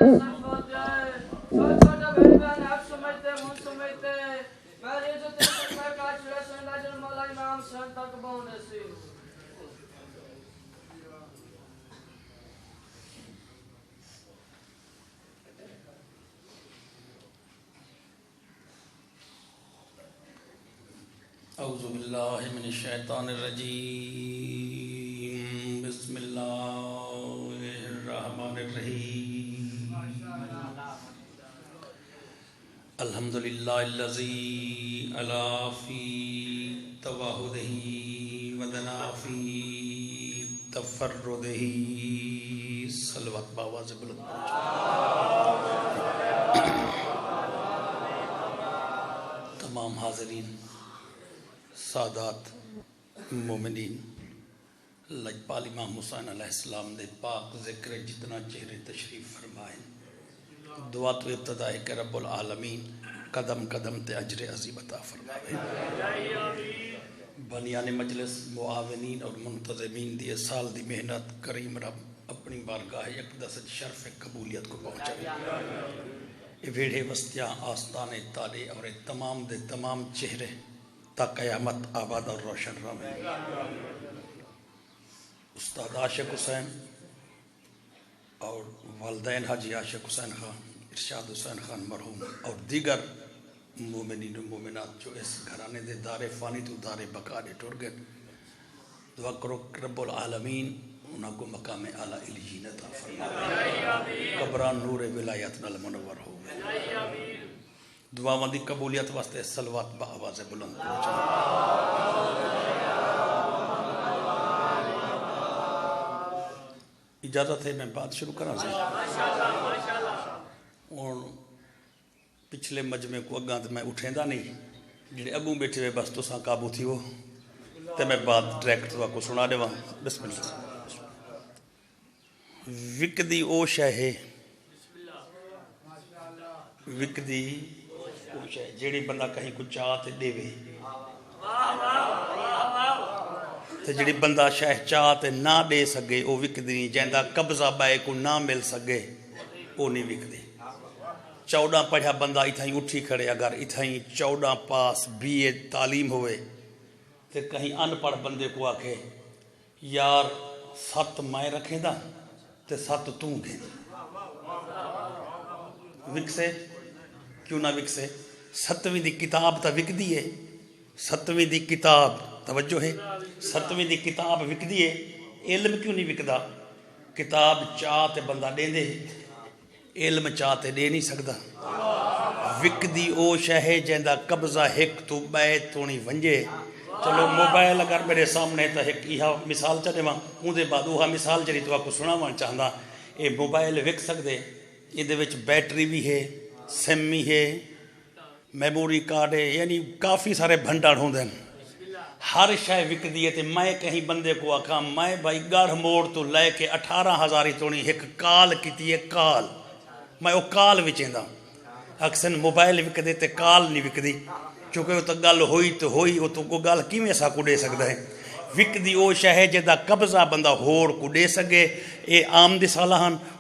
اعوذ باللہ من الشیطان الرجیم بسم اللہ الرحمن الرحیم الحمدللہ الذی علا فی توحدہ ودنا فی تفردہ صلوات باواز بلند تمام حاضرین سادات مومنین لجپال امام حسین علیہ السلام دے پاک ذکر جتنا چہرے تشریف فرمائیں دعا تو ابتدا ہے کہ رب العالمین قدم قدم تے اجر عظیم عطا فرمائے بنیان مجلس معاونین اور منتظمین دی سال دی محنت کریم رب اپنی بارگاہ اقدس شرف قبولیت کو پہنچائے یہ ویڑے وستیاں آستانے تالے اور تمام دے تمام چہرے تا قیامت آباد اور روشن رہے استاد عاشق حسین اور والدین حاجی عاشق حسین خان ارشاد حسین خان مرحوم اور دیگر مومنین و مومنات جو اس گھرانے دے دار فانی تو دار بقا دے ٹر گئے دعا کرو رب العالمین انہاں کو مقام اعلیٰ علیین عطا فرمائے قبران نور ولایت نال منور ہو دعا مندی قبولیت واسطے صلوات با آواز بلند پہنچا اجازت ہے میں بات شروع کرنا سے اور پچھلے مجمع کو اگاں تو میں اٹھیں دا نہیں جڑے اگوں بیٹھے ہوئے بس تو ساں قابو تھی وہ تو میں بات ڈائریکٹ کو سنا دے وہاں بسم اللہ وکدی او شے ہے وکدی جیڑی بندہ کہیں کو چاہتے دے وے تے جیڑی بندہ شاہ چاہتے نہ دے سگے او وکدی نہیں جیندہ قبضہ بائے کو نہ مل سگے او نہیں وکدی 14 پڑھا بندہ اتھائیں اٹھی کھڑے اگر اتھائیں 14 پاس BA تعلیم ہوئے تے کہیں ان پڑھ بندے کو آکے یار 7 میں رکھیں دا تے 7 توں گھیں وکسے کیوں نہ وکسے 7ویں دی کتاب تا وک دی ہے 7ویں دی کتاب توجہ ہے 7ویں دی کتاب وک دی ہے علم کیوں نہیں وکدا کتاب چاہتے بندہ دے دے علم چاہتے دے نہیں سکدا وک دی او شہ جیندہ قبضہ ہک تو بے تو نہیں ونجے چلو موبائل اگر میرے سامنے تا ہک یہاں مثال چلے وہاں اون دے بعد وہاں مثال چلی تو آپ کو سنا وہاں چاہندہ اے موبائل وک سکدے یہ دے وچ بیٹری بھی ہے سم بھی ہے میموری کارڈ ہے یعنی کافی سارے بھنڈار ہوں دیں ہر شے وک دیئے تے میں کہیں بندے کو آکھا میں بھائی گڑھ موڑ تو لے کے 18,000 تونی ایک کال کیتی ہے کال میں وہ کال وچیندہ اکثر موبائل وک دے تے کال نہیں وک دی چونکہ وہ تو گل ہوئی تو ہوئی وہ تو کو گل کیویں سا کو دے سکدا ہے وک دی او شے جدا قبضہ بندہ ہور کو دے سکے اے عام دی صلاحن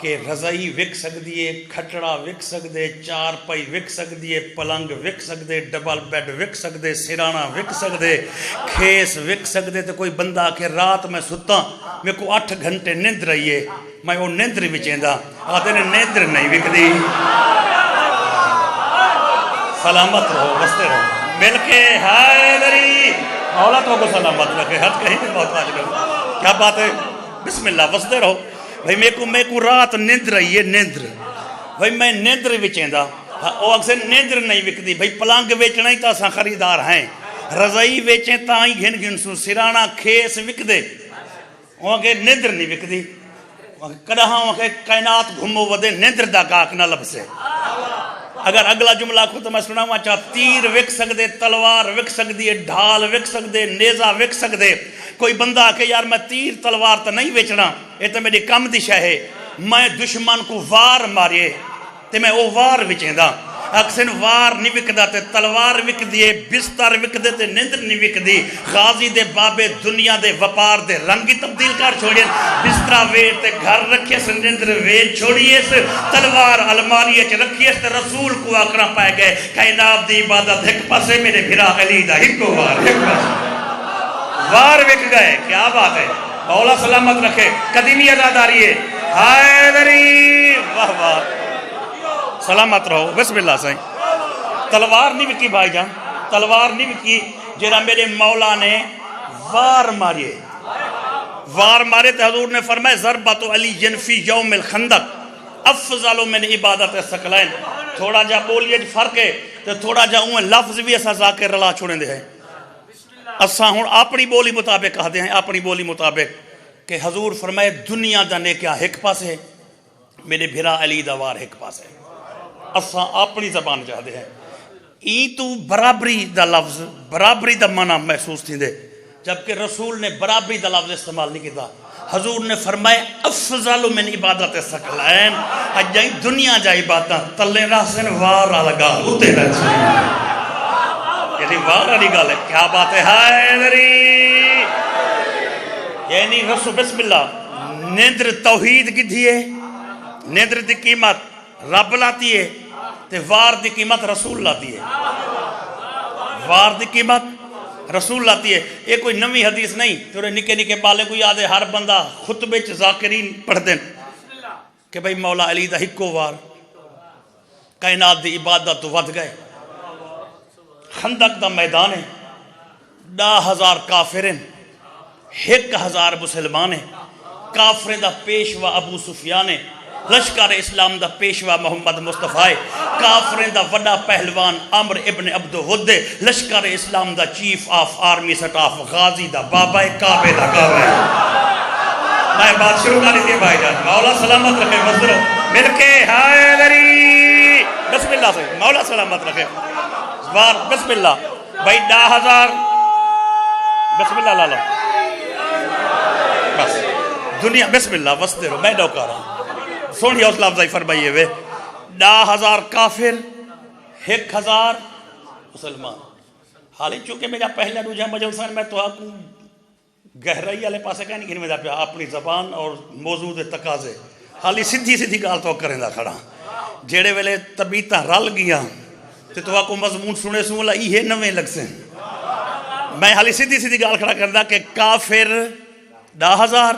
کہ رضائی وک سکدی ہے کھٹڑا وک سکدے چار پائی وک سکدی ہے پلنگ وک سکدے ڈبل بیڈ وک سکدے سرانا وک سکدے کھیس وک سکدے تو کوئی بندہ کہ رات میں ستا میرے کو 8 گھنٹے نیند رہی ہے میں وہ نیندر وچیندا آتے نے نیندر نہیں وکدی سلامت رہو بستے رہو مل کے حیدری مولا تو کو سلامت رکھے حد کہیں بھی محتاج کرو کیا بات ہے بسم اللہ بستے رہو بھائی میں کو رات نیندر رہی ہے نیندر بھائی میں نیندر وچیندا وہ اکثر نیندر نہیں وکدی بھائی پلانگ ویچنا ہی تاساں خریدار ہیں رضائی ویچیں تاں ہی گھن گھن سو سرانا کھیس وک دے وہاں کے نیندر نہیں وکدی کدہاں وہاں کے کائنات گھمو ودے نیندر دا کاک نہ لب سے اگر اگلا جملہ کو تو میں سناواں چاہ تیر وک سکدے تلوار وک سکدی ہے ڈھال وک سکدے نیزہ وک سکدے کوئی بندہ کہ یار میں تیر تلوار تو نہیں ویچنا یہ تو میری کم دی شے ہے میں دشمن کو وار مارے تے میں وہ وار وچیندا اکسن وار نہیں وکدا تے تلوار وکدی ہے، بستر وکدے تے نیندر نہیں وکدی. غازی دے بابے دنیا دے وپار دے رنگ ہی تبدیل کر چھوڑیں. بسترا ویٹ تے گھر رکھیے سے نیندر ویٹ چھوڑیے سے تلوار الماری چ رکھیے سے رسول کو آکرا پائے گئے. کائنات دی عبادت ایک پاسے میرے بھرا علی دا ہکو وار ایک پاسے وار وک گئے. کیا بات ہے، مولا سلامت رکھے. قدیمی ازاداری ہے. حیدری واہ واہ، سلامت رہو. بسم اللہ سائیں. تلوار نہیں وکی بھائی جان، تلوار نہیں وکی. جیرا میرے مولا نے وار مارے، وار مارے تو حضور نے فرمائے ضربت علی فی یوم الخندق افضل من عبادت الثقلین. تھوڑا جا بولیے فرق ہے تو تھوڑا جا اوہ لفظ بھی ایسا ذاکر رلا چھوڑیں دے ہیں. اساں ہوں اپنی بولی مطابق کہہ دے ہیں، اپنی بولی مطابق کہ حضور فرمائے دنیا دا نیکیا ایک پاس ہے، میرے بھرا علی دا وار ایک پاس ہے. اساں اپنی زبان چاہتے ہیں. این تو برابری دا لفظ، برابری دا معنی محسوس تھی دے، جبکہ رسول نے برابری دا لفظ استعمال نہیں کیتا. حضور نے فرمائے افضل من عبادت الثقلین. اجائی دنیا جا عبادت تلے راسن وار لگا اتے رہے. یعنی وار علی گال ہے. کیا بات ہے. حیدری یعنی رسول بسم اللہ. نیندر توحید کی دھیے، نیندر دی قیمت رب لاتی ہے تے وار دی قیمت رسول لاتی ہے. وار دی قیمت رسول لاتی ہے. یہ کوئی نوی حدیث نہیں. تھوڑے نکے نکے بالے کو یاد ہے، ہر بندہ خطبے چ ذاکرین پڑھ دیں کہ بھئی مولا علی دا ہکو وار. کائنات دی عبادت تو ود گئے. خندق دا میدان ہے، 10,000 کافر ہیں، 1,000 مسلمان ہیں. کافریں دا پیشوا ابو سفیان ہے، لشکر اسلام دا پیشوا محمد مصطفیٰ ہے. کافریں دا وڈا پہلوان عمر ابن عبد ود ہے، لشکر اسلام دا چیف آف آرمی سٹاف غازی دا بابا کعبے دا کعبہ ہے. میں بات شروع کر دی بھائی جان. مولا سلامت رکھے. مصدر مل کے حیدری بسم اللہ سے. مولا سلامت رکھے. وار بسم اللہ. بھائی 10,000 بسم اللہ لالا بس دنیا بسم اللہ وستے رہو. میں ڈوکا رہا ہوں. سونی حوصلہ افزائی فرمائیے وے. 10,000 کافر، 1,000 مسلمان. حالی چونکہ میرا پہلا رجحان مجلسان میں تو آپ گہرائی والے پاسے کہیں نہیں میں پیا اپنی زبان اور موضوع دے تقاضے. حالی سیدھی سیدھی گال تو کریں دا کھڑا. جیڑے ویلے طبیعتاں رل گیا تو آپ کو مضمون سنے سولا یہ نویں لگ سے. میں حالی سیدھی سیدھی گال کھڑا کردا کہ کافر 10,000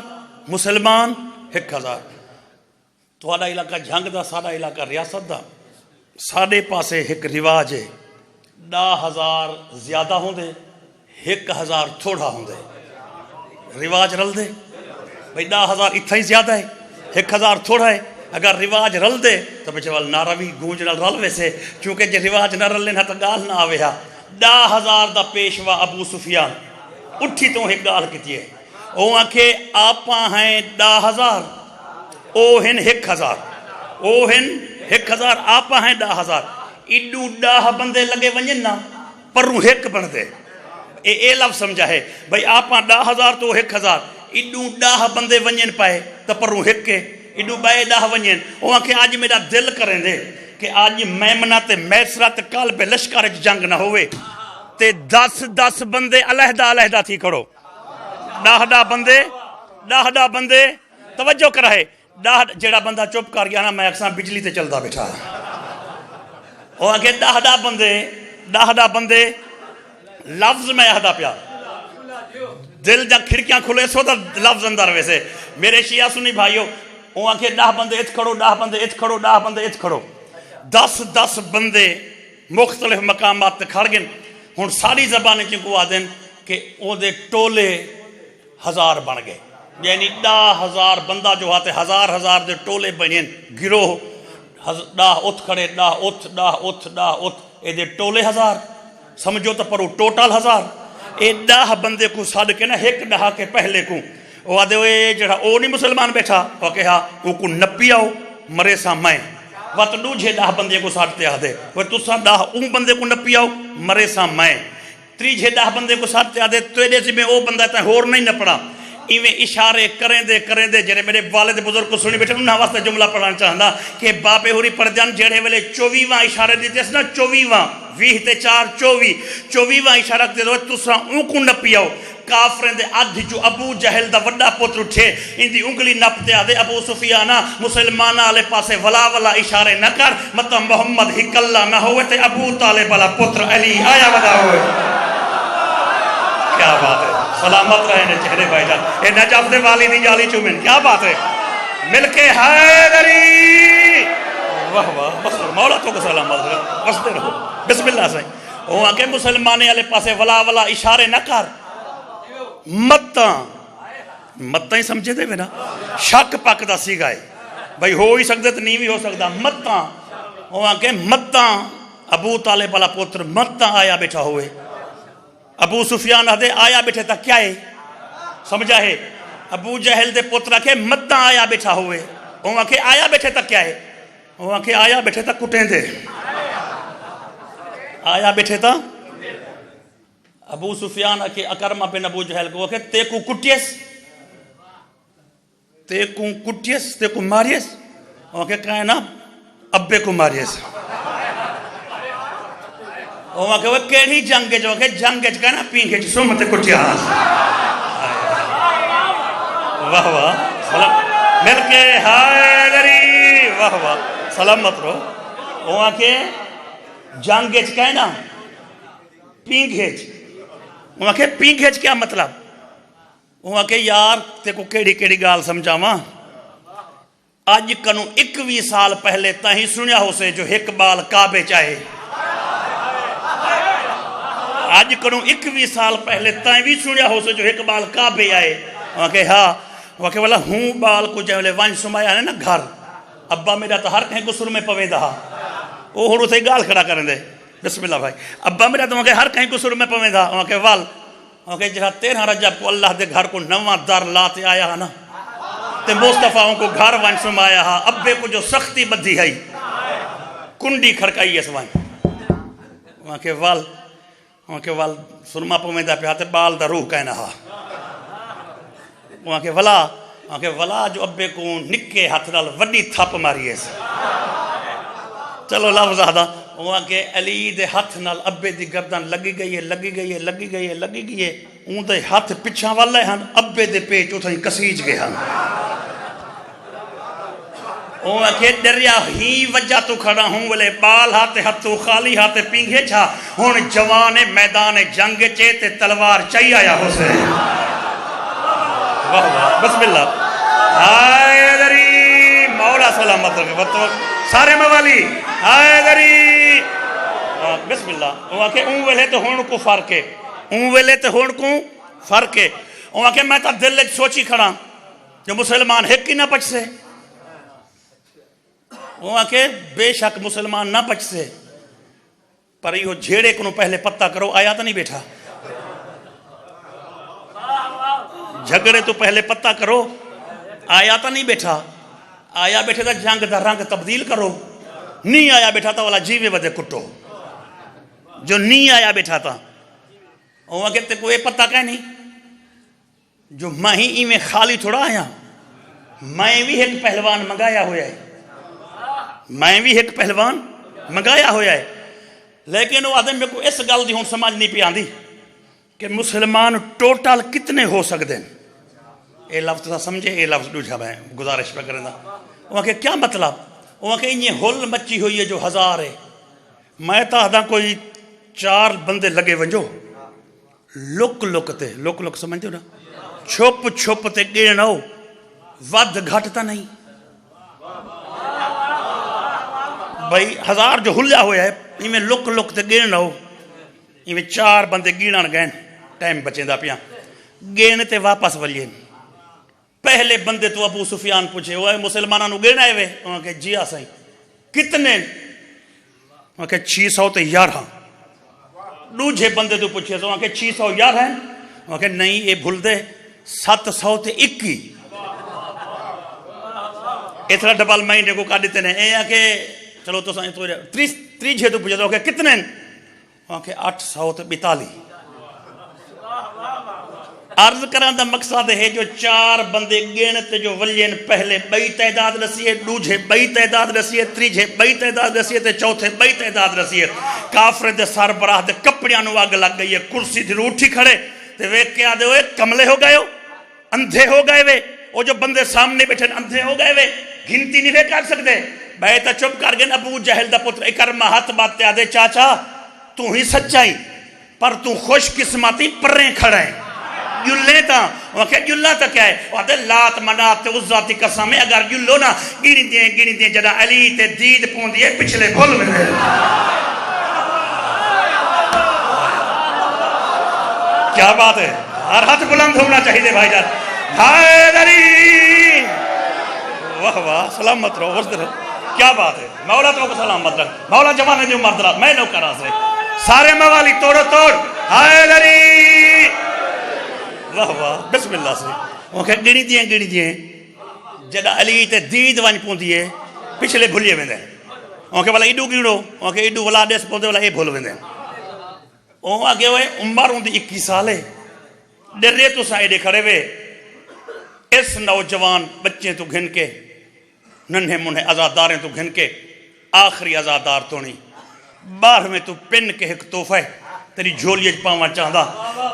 مسلمان 1,000. تھوڑا علاقہ جھنگ دا، ساڑا علاقہ ریاست دا. ساڑے پاسے ایک رواج ہے 10,000 زیادہ ہوں دے 1,000 تھوڑا ہوں دے. رواج رل دے بھئی 10,000 اتھا ہی زیادہ ہے 1,000 تھوڑا ہے. اگر رواج رل دے تو بچے وال نعرہ بھی گونج نہ رل ویسے، چونکہ جے رواج نہ رل لینا تو گال نہ آوے ہا. 10,000 دا پیشوا ابو سفیان اٹھی تو ایک گال کیتی ہے. وہ آنکھے آپا ہیں 10,000 او ہن 1,000 او ہن 1,000 آپا ہیں 10,000. ایڈو 10 بندے لگے ونجن نا پروں ایک بن دے. اے لفظ سمجھا ہے بھئی آپا 10,000 تو 1,000. ایڈو 10 بندے ونجن پائے تو پروں ایک کے ایڈو بائے 10 ونجن. وہ آنکھے آج میرا دل کریں دے کہ آج میمنہ تے میسرہ تے قلب لشکر جنگ نہ ہوئے تے 10 بندے علیحدہ علیحدہ تھی کھڑو. 10 بندے توجہ کرائے. 10 جیڑا بندہ چپ کر گیا نا میں اکساں بجلی تے چلدا بیٹھا. وہ آگے 10 بندے لفظ میں اہدا پیا. دل جا کھڑکیاں کھلے سو دا لفظ اندر ویسے. میرے شیعہ سنی بھائیو وہ آگے 10 بندے ات کھڑو 10 بندے ات کھڑو 10 بندے ات کھڑو. 10 بندے مختلف مقامات تے کھڑ گئے. ہن ساری زبانیں چنکو آدیں کہ او دے ٹولے 1000 بن گئے. یعنی 10,000 بندہ جو آتے 1000 دے ٹولے بنیں گروہ. 10 ات کھڑے 10 ات اے دے ٹولے 1000 سمجھو تو پرو ٹوٹل 1000. اے 10 بندے کو ساڑھ کے نا ایک 10 کے پہلے کو وہ آدھے ہوئے جڑا او نہیں مسلمان بیٹھا وہ کہا وہ کو نپی آؤ مرے سا میں وقت دوجھے 10 بندے کو ساڑھتے آدھے وہ تُسا 10 اون بندے کو نپی آؤ مرے سا میں. تریجھے 10 بندے کو ساڑھتے آدھے تو ایڈے سے میں او بندہ تا ہور نہیں نپڑا. ایویں اشارے کریں دے جڑے میرے والد بزرگ کو سنی بیٹھے انہاں واسطے جملہ پڑھنا چاہتا کہ باپے ہوری پڑھ جان جڑے ویلے 24واں اشارے دیتے اس نا 24واں 20 تے 4 24واں اشارہ دے دو تسا اون کو نہ پیاؤ کافرین دے ادھ جو ابو جہل دا وڈا پتر اٹھے ان دی انگلی نپ دے آدھے ابو سفیانہ مسلمانہ والے پاسے ولا اشارے نہ کر مطلب محمد ہی کلہ نہ ہوئے تے ابو طالب والا پتر علی آیا ودا ہوئے کیا بات ہے سلامت رہے نے چہرے بھائی جان اے نجف دے والی دی جالی چومن کیا بات ہے مل کے حیدری واہ واہ بس مولا تو کو سلامت رہے بستے رہو بسم اللہ سے وہ آگے مسلمانے والے پاسے ولا اشارے نہ کر متاں ہی سمجھے دے نا شک پک دا سی گائے بھائی ہو ہی سکتے تو نہیں بھی ہو سکتا متاں وہ آگے متاں ابو طالب والا پتر متاں آیا بیٹھا ہوئے ابو سفیان دے آیا بیٹھے تا کیا ہے سمجھا ہے ابو جہل دے پترہ کے متاں آیا بیٹھا ہوئے وہاں کے آیا بیٹھے تا کیا ہے وہاں کے آیا بیٹھے تا کٹیں دے آیا بیٹھے تا ابو سفیان کے اکرمہ بن ابو جہل کو کہ تے کو کٹیس تے کو ماریس وہاں کے کہنا ابے کو ماریس وہاں کہ وہ کیڑی جنگ جو کہ جنگ کہنا پینکھے جو سمت کٹیا واہ واہ سلام مل کے حیدری واہ واہ سلامت رو وہاں کے جنگ کہنا پینکھے وہاں کہ پینکھے کیا مطلب وہاں کہ یار تے کو کیڑی گال سمجھا ماں آج کنو 21 سال پہلے تاہی سنیا ہو سے جو ایک بال کعبے چاہے آج کنو 21 سال پہلے تائیں بھی سنیا ہو سے جو ایک بال کعبے آئے وہاں کہ ہاں وہاں کہ والا ہوں بال کو جائے وانج سمایا ہے نا گھر ابا میرا تو ہر کہیں کو سر میں پویں دہا وہ ہرو سے گال کھڑا کریں دے بسم اللہ بھائی ابا میرا تو وہاں کہ ہر کہیں کو سر میں پویں دہا وہاں کہ وال وہاں کہ جہاں 13 رجب کو اللہ دے گھر کو نواں در لاتے آیا ہے نا تے مصطفیٰ کو گھر وانج سمایا ہے ابے کو جو سختی بدھی ہے کنڈی کھڑکائی اس وانج وہاں کہ وال وہاں کے وال سرما پویں دا پہ آتے بال دا روح کہنا ہا وہاں کے ولا جو ابے کو نکے ہاتھ نال وڈی تھپ ماری ہے چلو لفظ آدھا وہاں کے علی دے ہاتھ نال ابے دی گردن لگی گئی ہے اون دے ہاتھ پچھاں والے ہن ابے دے پیچ اتھیں کسیج گئے ہن وہاں کے دریا ہی وجہ تو کھڑا ہوں بلے بال ہاتھ ہاتھو خالی ہاتھ پینگے چھا ہون جوانے میدان جنگ چیتے تلوار چاہی آیا ہو سے واہ واہ بسم اللہ حیدری مولا سلامت رکھے سارے موالی حیدری بسم اللہ وہاں کے اون ویلے تو ہون کو فرق ہے وہاں کے میں تا دل سوچی کھڑا جو مسلمان ایک ہی نہ پچ سے وہاں کے بے شک مسلمان نہ بچ سے پر یہ جھیڑے کنو پہلے پتہ کرو آیا تو نہیں بیٹھا جھگڑے تو پہلے پتہ کرو آیا تو نہیں بیٹھا آیا بیٹھے تھا جنگ دا رنگ تبدیل کرو نہیں آیا بیٹھا تھا والا جیوے بدے کٹو جو نہیں آیا بیٹھا تھا وہاں کہتے کوئی پتہ کہہ نہیں جو میں ہی میں خالی تھوڑا آیا میں بھی ایک پہلوان منگایا ہویا ہے منگایا ہویا ہے لیکن وہ آدم میں کو اس گل دی ہون سمجھ نہیں پی آندی کہ مسلمان ٹوٹل کتنے ہو سکتے ہیں اے لفظ تھا سمجھے اے لفظ ڈوجھا میں گزارش پہ کرنا وہاں کہ کیا مطلب وہاں کہ یہ ہل مچی ہوئی ہے جو 1000 ہے میں تا آدھا کوئی 4 بندے لگے ونجو لک سمجھتے ہو نا چھپ تے گیڑنا ہو ود گھٹتا نہیں بھائی 1000 جو ہلیا ہویا ہے یہ میں لک تے گیڑنا ہو یہ میں 4 بندے گیڑان گئن ٹائم بچیں دا پیاں گیڑنے تے واپس ولیے پہلے بندے تو ابو سفیان پوچھے وہ مسلمانہ نو گیڑنا ہے وے وہاں کہ جی آسائی کتنے وہاں کہ 600 تے 11 دوجھے بندے تو پوچھے وہاں کہ 611 ہیں وہاں کہ نہیں یہ بھول دے 700 تے 21 اتنا ڈبل مہینے کو کہا دیتے ہیں اے کہ چلو تو سائیں تو 30 تو پوچھے وہاں کہ کتنے وہاں کہ 842 عرض کران دا مقصد ہے جو 4 بندے گنتے جو ولین پہلے بئی تعداد رسیے دوجھے بئی تعداد رسیے تریجھے بئی تعداد رسیے تے چوتھے بئی تعداد رسیے کافر دے سربراہ دے کپڑیاں نو اگ لگ گئی ہے کرسی تے اٹھی کھڑے تے ویکھ کے آدے ہوئے کملے ہو گئے ہو اندھے ہو گئے وے وہ جو بندے سامنے بیٹھے اندھے ہو گئے وے گنتی نہیں وے کر سکتے بھائی تا چپ کر گئے ابو جہل دا پتر اکرمہ ہاتھ بات تے آدے چاچا تو ہی سچائی پر تو خوش قسمتی پریں کھڑا ہے جلے تا وہ کہ جلہ تا کیا ہے وہ آتے لات منات تے عزاتی قسم ہے اگر جلو نا گنی دیں جدا علی تے دید پون دیئے پچھلے بھول میں کیا بات ہے ہر ہاتھ بلند ہونا چاہیے بھائی جان حیدری واہ واہ سلامت رہو وزد رہو کیا بات ہے مولا تو کو سلامت رہو مولا جوانے جو مرد رہا میں نو کرا سے سارے موالی توڑو توڑ حیدری واہ واہ بسم اللہ سے وہ کہ گنی دیئے جدا علی تے دید وانج پون دیئے پچھلے بھولیے میں دیں وہ کہ بلا ایڈو گیڑو وہ کہ ایڈو ولا دیس پون دے بلا اے بھول میں دیں وہ آگے ہوئے عمر ہوں دی 21 سالے ڈرے تو سائیڈے کھڑے ہوئے اس نوجوان بچے تو گھن کے ننھے منہ ازاداریں تو گھن کے آخری ازادار تو نہیں باہر میں تو پن کے ایک تحفہ تیری جھولیے پاواں چاہتا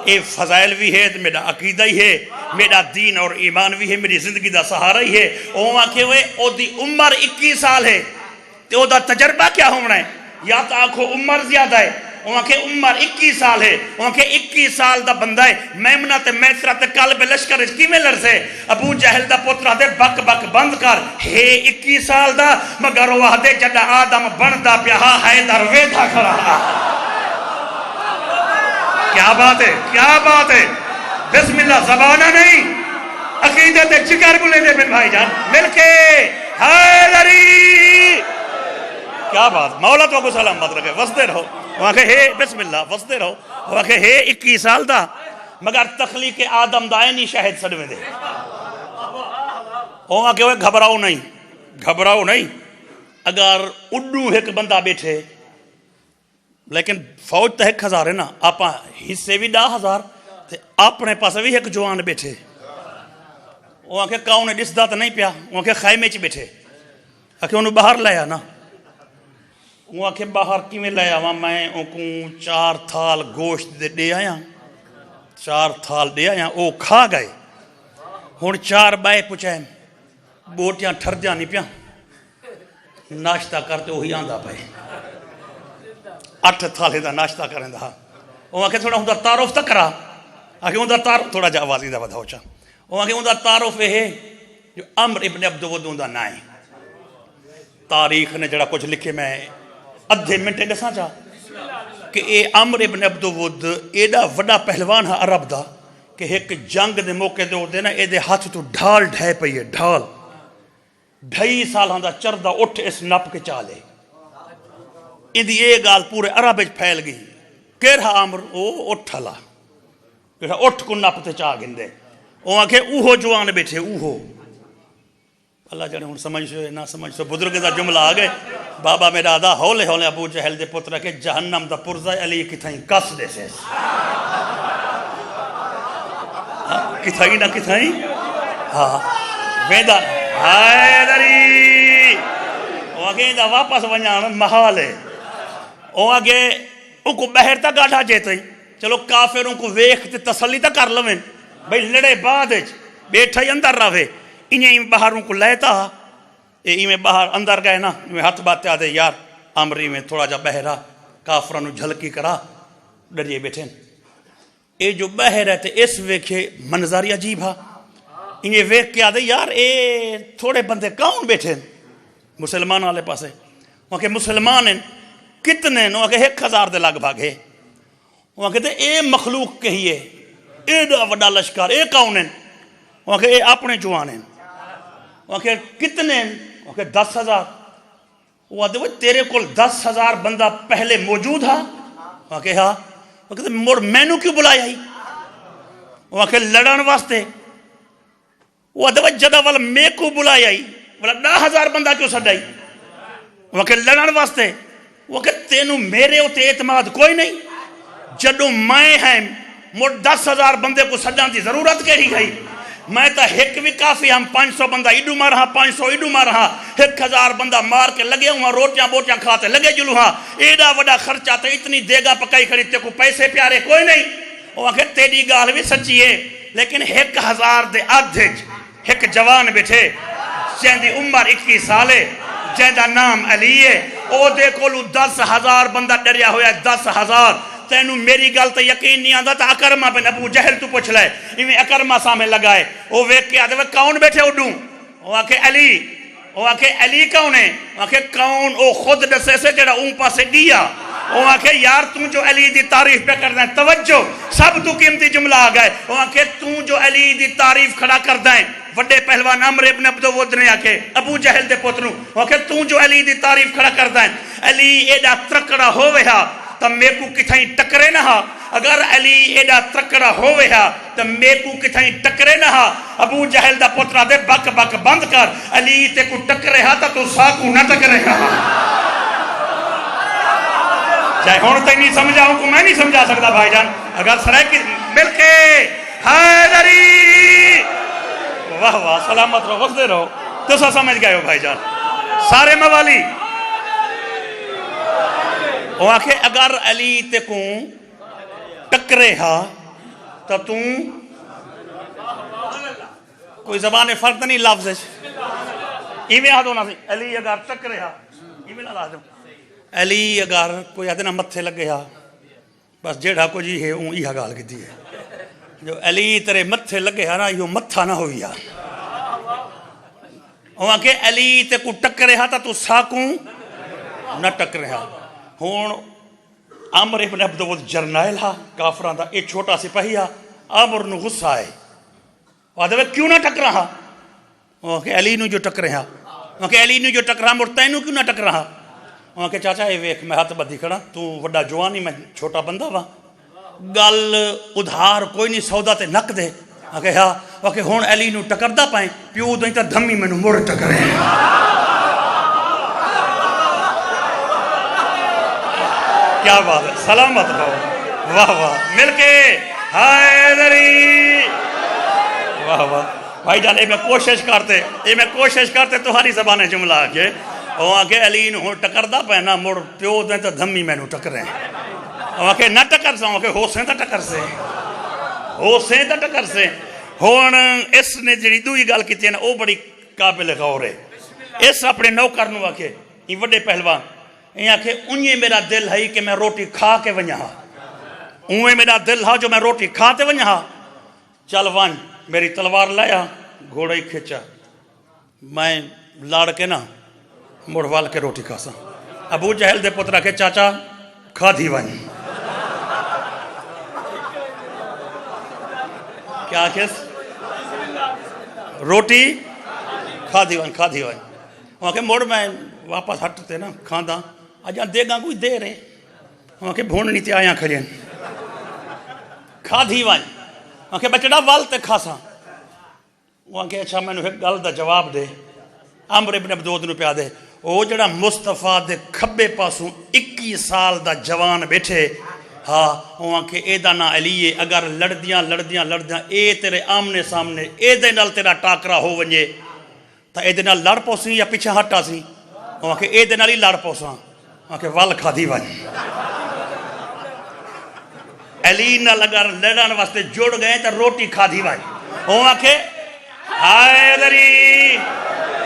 اے فضائل بھی ہے میرا عقیدہ ہی ہے میرا دین اور ایمان بھی ہے میری زندگی دا سہارا ہی ہے وہ آنکھے ہوئے او دی عمر 21 سال ہے تو او دا تجربہ کیا ہونا ہے یا تو آنکھو عمر زیادہ ہے وہاں کے عمر 21 سال ہے وہاں کے 21 سال دا بندہ ہے میمنہ تے میسرہ تے قلب لشکر اس کی میں لرزے ابو جہل دا پترہ دے بک بک بند کر ہے 21 سال دا مگر وہ دے جدہ آدم بندہ پیہا حیدر ویدھا کھڑا کیا بات ہے بسم اللہ زبانہ نہیں عقیدت چکر بلے دے بن بھائی جان مل کے حیدری کیا بات مولا تو کو سلام بات رکھے وسدے رہو وہاں کہ ہے بسم اللہ وسدے رہو وہاں کہ ہے 21 سال دا مگر تخلیق آدم دائے نہیں شاہد سڑ میں دے وہاں کہ وہ گھبراؤ نہیں اگر اڈو ایک بندہ بیٹھے لیکن فوج تا 1000 ہے نا آپاں حصے بھی 10,000 تے اپنے پاس بھی ایک جوان بیٹھے وہاں کہ کاؤں نے ڈس دات نہیں پیا وہاں کہ خیمے چ بیٹھے کہ انہوں باہر لیا نا وہاں کہ باہر کی میں لیا وہاں میں انکوں 4 تھال گوشت دے آیا 4 تھال دے آیا وہ کھا گئے ہون 4 بائے پچھائیں بوٹیاں ٹھر دیا نہیں پیا ناشتہ کرتے وہی آندہ پائے 8 تھالے دا ناشتہ کریں دا وہاں کہ تھوڑا ہوں تعارف تک کرا آگے ہوں تعارف تھوڑا جا آوازی دا بدھاؤ چاہ وہاں کہ ہوں تعارف ہے جو عمر ابن عبدود ہوں دا نائیں تاریخ نے جڑا کچھ لکھے میں ادھے منٹے دساں چاہ کہ اے عمر ابن عبدود ایڈا وڈا پہلوان ہے عرب دا کہ ایک جنگ دے موقع دے ہوتے نا اے دے ہاتھ تو ڈھال ڈھائے پئی ہے ڈھال 2.5 سال ہاں دا چردہ اٹھ اس نپ کے چالے اندھی یہ گال پورے عرب اچ پھیل گئی کیرہا عمر او اٹھلا اٹھ کو نپتے چاہ گندے وہ آنکھے اوہو جوان بیٹھے اوہو اللہ جانے ہون سمجھ سو نہ سمجھ سو بزرگ دا جملہ آگئے بابا میرا دا ہولے ہولے ابو جہل دے پترہ کے جہنم دا پرزہ علی کتھائیں کس دے سے کتھائیں نہ کتھائیں ہاں ویدہ حیدری وہ آگے دا واپس ونیاں محال ہے وہ آگے ان کو بہر تا گاڑھا جیتے ہیں چلو کافروں کو ویخت تسلی تا کر لویں بھئی لڑے بعد بیٹھا ہی اندر رہے انہیں باہروں کو لیتا میں باہر اندر گئے نا میں ہاتھ بات آدھے یار عمری میں تھوڑا جا بہرا کافرانو جھلکی کرا ڈریے بیٹھیں اے جو بہر ہے تے اس ویکھے منظری عجیب ہا انہیں ویکھ کے آدھے یار اے تھوڑے بندے کون بیٹھیں مسلمان والے پاسے وہاں کہ مسلمان ہیں کتنے وہاں کہ 1000 دے لگ بھاگ ہے وہاں کہتے اے مخلوق کہیے اے دا وڈا لشکر اے کون ہیں وہاں کہ اے اپنے جوان ہیں وہاں کہ کتنے ہیں وہاں کہ 10,000 وہ آدھے وہ تیرے کول 10,000 بندہ پہلے موجود ہا وہاں کہ ہاں وہ کہتے مور مینو کیوں بلایا ہی وہاں کہ لڑن واسطے وہ آدھے وہ جدہ والا میں کو بلایا ہی بولا 10,000 بندہ کیوں سڑائی وہاں کہ لڑن واسطے وہ کہ تینوں میرے ہوتے اعتماد کوئی نہیں جدوں میں ہیں مڑ 10,000 بندے کو سجان دی ضرورت کہی گئی میں تا ایک بھی کافی ہم 500 بندہ ایڈو مار ہاں 500 ایڈو مار ہاں 1000 بندہ مار کے لگے ہوا روٹیاں بوٹیاں کھاتے لگے جلو ہاں ایڈا وڈا خرچہ تے اتنی دیگا پکائی کھڑی تے کو پیسے پیارے کوئی نہیں وہ آخر تیری گال بھی سچی ہے لیکن 1000 دے آدھج ایک جوان بیٹھے جن دی عمر 21 سالے جن دا نام علی ہے او دے کولو 10,000 بندہ ڈریا ہویا 10,000 تینوں میری گل تے یقین نہیں آندا تا اکرمہ بن ابو جہل تو پوچھ لے ایویں اکرمہ سامنے لگائے او ویکھ کے آدھے کون بیٹھے اڈوں او آکھے علی او آکھے علی کون ہے او آکھے کون او خود دسے سے جڑا اون پاسے دیا او آکھے یار تو جو علی دی تعریف پہ کر دیں توجہ سب تو قیمتی جملہ آ گئے او آکھے تو جو علی دی تعریف کھڑا کر دیں وڈے پہلوان عمر ابن عبد ود نے آکھے ابو جہل دے پتروں او آکھے تو جو علی دی تعریف کھڑا کر دیں علی ایڈا ترکڑا ہووے ہا تو میں کو کتھائیں ٹکرے نہ ہا اگر علی ایڈا ترکڑا ہووے ہا تو میں کو کتھائیں ٹکرے نہ ہا ابو جہل دا پترا دے بک بک بند کر علی تے کو ٹکرے ہا تو ساکو نہ ٹکرے ہا چاہے ہون تک نہیں سمجھاؤں کو میں نہیں سمجھا سکتا بھائی جان اگر سرائے کی مل کے حیدری واہ واہ سلامت رہو وقت دے رہو تو سا سمجھ گئے ہو بھائی جان سارے موالی وہ آکھے اگر علی تے کو ٹکرے ہا تو تم کوئی زبان فرد نہیں لفظ ایویں آدھو نہ سی علی اگر ٹکرے ہا ایویں نہ آدھو علی اگر کوئی آدھے نہ متھے لگے ہا بس جیڑا کو جی ہے اون ایہا گال کی دی ہے جو علی تیرے متھے لگے ہا نا یہ متھا نہ ہوئی ہا وہاں کہ علی تے کو ٹکرے ہا تو ساکوں نہ ٹکرے ہا ہون عمر ابن عبد ود جرنائل ہا کافران دا ایک چھوٹا سپاہی ہا عمر نو غصہ آئے وہ آدھے کیوں نہ ٹکرا ہا وہاں کہ علی نو جو ٹکرے ہا وہاں کہ علی نو جو ٹکرا مر تینو کیوں نہ ٹکرا ہا وہاں کہ چاچا اے ویکھ میں ہاتھ بدھی کھڑا تو وڈا جوانی میں چھوٹا بندہ وا گل ادھار کوئی نہیں سودا تے نک دے آکھے ہاں وہاں کہ ہون علی نو ٹکر دا پائیں پیو دوئیں تا دھمی میں نو مر ٹکرے کیا بات ہے سلامت رہو واہ واہ مل کے حیدری واہ واہ بھائی جان اے میں کوشش کرتے تمہاری زبانیں جملہ آکے وہاں کہ علی نو ٹکر دا پہنا مڑ پیو دیں تا دھمی میں نو ٹکریں وہاں کہ نہ ٹکر سے وہاں کہ ہو سیں تا ٹکر سے ہو سیں تا ٹکر سے ہون اس نے جڑی دوئی گال کی تھی نا وہ بڑی قابل غور ہے اس اپنے نوکر نو آکے یہ وڈے پہلوان یہ آکھے انہیں میرا دل ہے کہ میں روٹی کھا کے ونیا ہا انہیں میرا دل ہے جو میں روٹی کھاتے ونیا ہا چل ون میری تلوار لایا گھوڑا ہی کھچا میں لاڑ کے نا مڑوال کے روٹی کھا سا ابو جہل دے پترہ کے چاچا کھا دی ون کیا کس روٹی کھا دی ون وہاں کہ مڑ میں واپس ہٹتے نا کھاندہ آجاں دے گا کوئی دے رہے وہاں کہ بھونڈنی تے آیاں کھڑیں کھا دی ون وہاں کہ بچڑا وال تے کھا سا وہاں کہ اچھا میں نے ایک گل دا جواب دے عمر ابن عبد ود نو پیا دے او جڑا مصطفیٰ دے کھبے پاسوں 21 سال دا جوان بیٹھے ہاں وہاں کہ اے دا نا علی ہے اگر لڑدیاں اے تیرے آمنے سامنے اے دے نال تیرا ٹاکرا ہو ونجے تا اے دے نال لڑ پوسی یا پیچھے ہٹا سی وہاں کہ اے دے نال ہی لڑ پوساں وہاں کہ وال کھا دی ون علی نال اگر لڑن واسطے جڑ گئے تا روٹی کھا دی ون وہاں کہ حیدری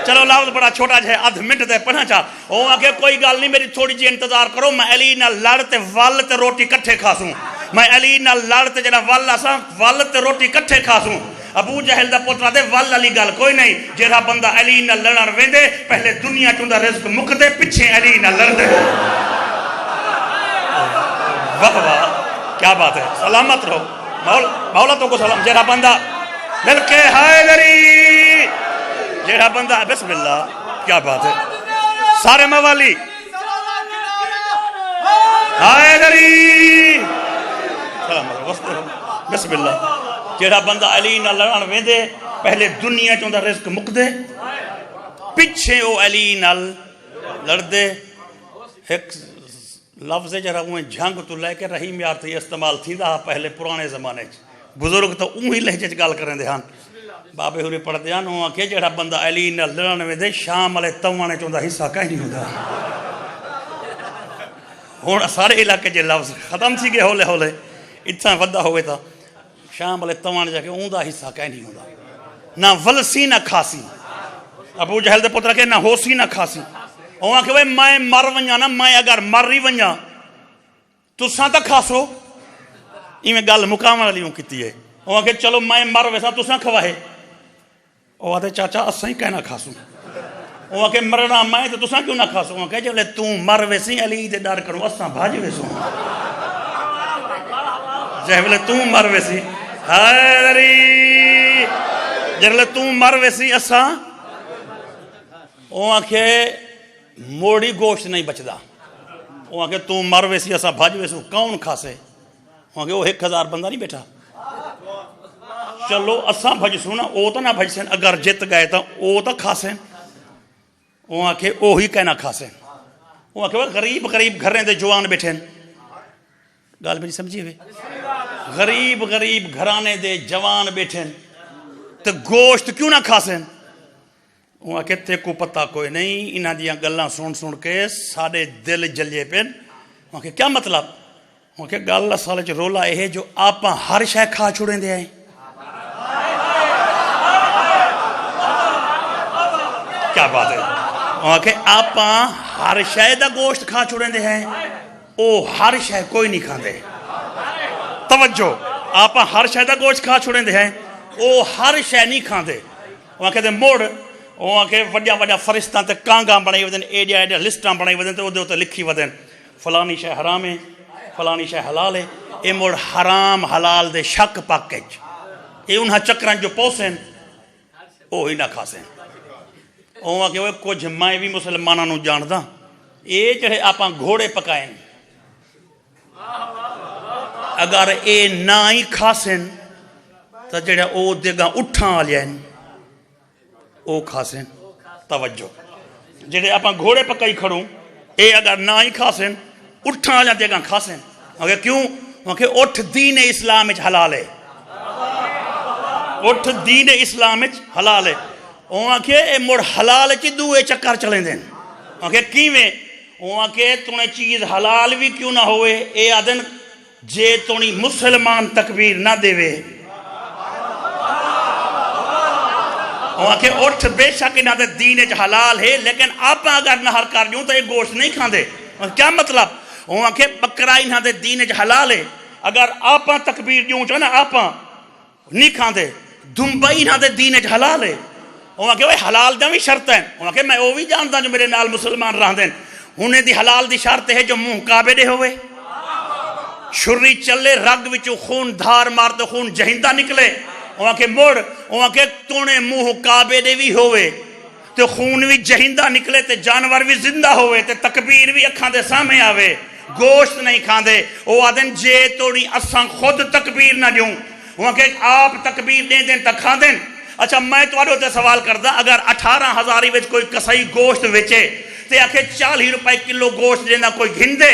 چلو لفظ بڑا چھوٹا جہے آدھ منٹ دے پڑھنا چاہ وہ آکے کوئی گل نہیں میری تھوڑی جی انتظار کرو میں علی نہ لڑتے ول تے روٹی کٹھے کھاسوں میں علی نہ لڑتے جنا ول اساں ول تے روٹی کٹھے کھاسوں ابو جہل دا پترا دے ول علی گل کوئی نہیں جیڑا بندہ علی نہ لڑن ویندے پہلے دنیا چوندا رزق مکدے پیچھے علی نہ لڑدے واہ واہ کیا بات ہے سلامت رہو مولا تو کو سلام جیڑا بندہ مل کے حیدری جیڑا بندہ بسم اللہ کیا بات ہے سارے موالی حیدری سلام علیکم بسم اللہ جیڑا بندہ علی نہ لڑن ویندے پہلے دنیا چوندا رزق مکدے پیچھے او علی نال لڑدے ایک لفظ جرا وہ جھنگ تو لے کے رحیم یار تھی استعمال تھی دا پہلے پرانے زمانے بزرگ تو ہی لہجے گال کریں دے ہاں بابے ہوری پڑھ دے ہاں وہاں کہ جڑا بندہ علی نہ لڑن میں دے شام والے توانے چوندا حصہ کہیں نہیں ہوتا ہوں سارے علاقے جے لفظ ختم سی گئے ہولے ہولے اتنا ودا ہوئے تھا شام والے توانے جا کے اوندا حصہ کہیں نہیں ہوتا نہ ولسی نہ کھاسی ابو جہل دے پتر کے نہ ہوسی نہ کھاسی وہاں کہ میں مر ونجا نا میں اگر مر ہی ونجا تساں تا کھاسو ایویں گل مقام والی کیتی ہے وہاں کہ چلو میں مر ویسا تساں کھواہے وہ آتے چاچا اساں ہی کہنا کھاسوں وہاں کہ مرنا میں تو تساں کیوں نہ کھاسو وہاں کہ جلے تو مر ویسی علی دے ڈر کروں اساں بھاج ویسوں جہلے تو مر ویسی حیدری جلے تو مر ویسی اساں وہاں کہ موڑی گوشت نہیں بچدا وہاں کہ تو مر ویسی اساں بھاج ویسوں کون کھاسے وہاں کہ وہ 1000 بندہ نہیں بیٹھا چلو اساں بھج سونا او تو نہ بھج سین اگر جت گئے تو او تو کھاسیں وہاں کہ اوہی کہنا کھاسیں وہاں کہ وہ غریب غریب گھریں دے جوان بیٹھیں گال میری سمجھیے ہوئے غریب غریب گھرانے دے جوان بیٹھیں تو گوشت کیوں نہ کھاسیں وہاں کہ تے کو پتہ کوئی نہیں انہاں دیاں گلاں سن کے ساڑے دل جلیے پین وہاں کہ کیا مطلب وہاں کہ گل سالے چ رولا یہ جو آپ ہر شے کھا چھوڑیں دے آئیں کیا بات ہے وہاں کہ آپ ہر شے دا گوشت کھا چھوڑیں دے ہیں او ہر شے کوئی نہیں کھان دے توجہ آپ ہر شے دا گوشت کھا چھوڑیں دے ہیں او ہر شے نہیں کھان دے وہاں کہ موڑ وہاں کہ وڈیا وڈیا فرشتاں تے کانگاں بنائی ودن ایڈیا ایڈیا لسٹاں بنائی ودن تے او دے تے لکھی ودن فلانی شے حرام ہے فلانی شے حلال ہے اے موڑ حرام حلال دے شک پاکج اے انہاں چکران جو پوسیں او ہی نہ کھاسیں وہاں کہ وہ کچھ میں بھی مسلمانوں نو جانداں اے جڑے آپاں گھوڑے پکائیں اگر اے نہ ہی کھاسیں تو جڑے او دیگاں اٹھاں والے ہیں او کھاسیں توجہ جڑے آپاں گھوڑے پکائی کھڑوں اے اگر نہ ہی کھاسیں اٹھاں والے دیگاں کھاسیں اگر کیوں وہاں کہ اٹھ دین اسلام وچ حلال ہے اٹھ دین اسلام وچ حلال ہے وہاں کہ اے مڑ حلال چی دوئے چکر چلیں دیں وہاں کہ کیویں وہاں کہ تُنے چیز حلال بھی کیوں نہ ہوئے اے آدن جے تُنی مسلمان تکبیر نہ دے وے وہاں کہ اٹھ بے شک نہ دے دین چ حلال ہے لیکن آپ اگر نہر کر جوں تو یہ گوشت نہیں کھان دے کیا مطلب وہاں کہ بکرائی نہ دے دین چ حلال ہے اگر آپ تکبیر جوں چو نا آپ نہیں کھان دے دنبئی نہ دے دین چ حلال ہے وہاں کہ وہ حلال دا بھی شرط ہے وہاں کہ میں وہ بھی جانتا جو میرے نال مسلمان رہ دیں انہیں دی حلال دی شرط ہے جو منہ کعبے دے ہوئے چھری چلے رگ وچو خون دھار مار تو خون جہندہ نکلے وہاں کہ موڑ وہاں کہ تونے منہ کعبے دے بھی ہوئے تو خون بھی جہندہ نکلے تے جانور بھی زندہ ہوئے تے تکبیر بھی اکھاں دے سامنے آوے گوشت نہیں کھان دے وہ آدن جے توڑی اساں خود تکبیر نہ دیوں وہاں کہ آپ تکبیر دیں دیں تک کھان دیں اچھا میں توڑے ہوتے سوال کردہ اگر 18,000 وچ کوئی کسائی گوشت وچے تے آکھے 40 روپے کلو گوشت دینا کوئی گھن دے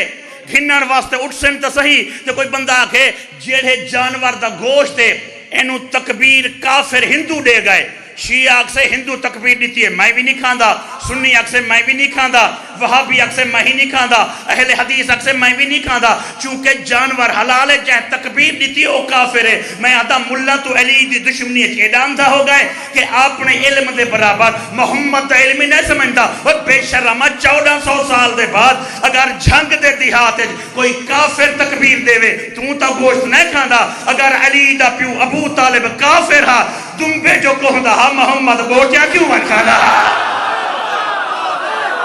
گھنن واسطے اٹھ سن تا صحیح تے کوئی بندہ آکھے جیڑے جانور دا گوشت ہے اینو تکبیر کافر ہندو دے گئے شیعہ اکھ سے ہندو تکبیر دیتی ہے میں بھی نہیں کھاندا سنی اکھ سے میں بھی نہیں کھاندا وہابی اکھ سے میں ہی نہیں کھاندا اہل حدیث اکھ سے میں بھی نہیں کھاندا چونکہ جانور حلال ہے چاہے تکبیر دیتی ہے وہ کافر ہے میں آدھا ملہ تو علی دی دشمنی اعلان تھا ہو گئے کہ آپ نے علم دے برابر محمد دا علم نہیں سمجھتا وہ بے شرمہ 1400 سال دے بعد اگر جھنگ دے دیہات ہے کوئی کافر تکبیر دے وے تو تا گوشت نہیں کھاندا اگر علی دا پیو ابو طالب کافر ہا دنبے جو کہندا محمد گوٹیا کیوں من کھانا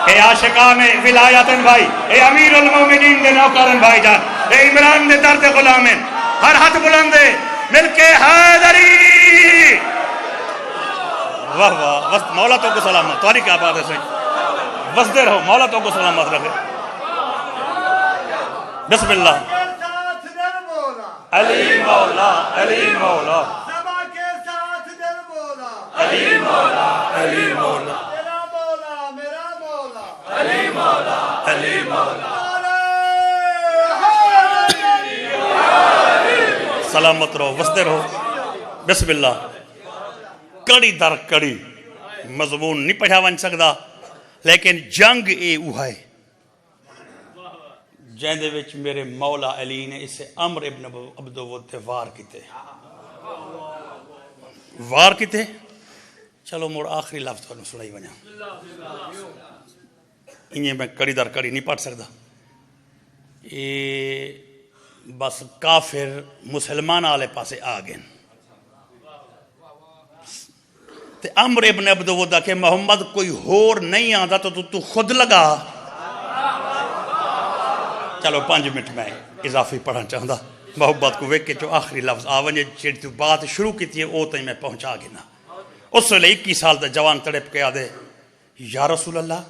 اے عاشقان ولایتن بھائی اے امیر المومنین دے نوکرن بھائی جان اے عمران دے درد غلامن ہر ہاتھ بلندے مل کے حیدری واہ واہ وست مولا تو کو سلامت تواری کیا بات ہے صحیح وست دے رہو مولا تو کو سلامت رکھے بسم اللہ علی مولا علی مولا علی مولا علی مولا میرا مولا میرا مولا علی مولا علی مولا سلامت رہو وسدے رہو. بسم اللہ. کڑی در کڑی مضمون نہیں پڑھا ون سکتا لیکن جنگ اے اوہ ہے جہاں دے وچ میرے مولا علی نے اسے عمر ابن عبدود تے وار کیتے. چلو مڑ آخری لفظ تو سنائی ونجا. انہیں میں کڑی در کڑی نہیں پڑھ سکتا. بس کافر مسلمان آلے پاسے آ گئے. تے عمر ابن عبدود کہ محمد کوئی ہور نہیں آندا تو خود لگا. چلو 5 منٹ میں اضافی پڑھنا چاہتا محبت کو ویک کے جو آخری لفظ آونجے جیڑی تو بات شروع کی تھی وہ تھی میں پہنچا گنا. اس ویلے 21 سال دا جوان تڑپ کے آدھے یا رسول اللہ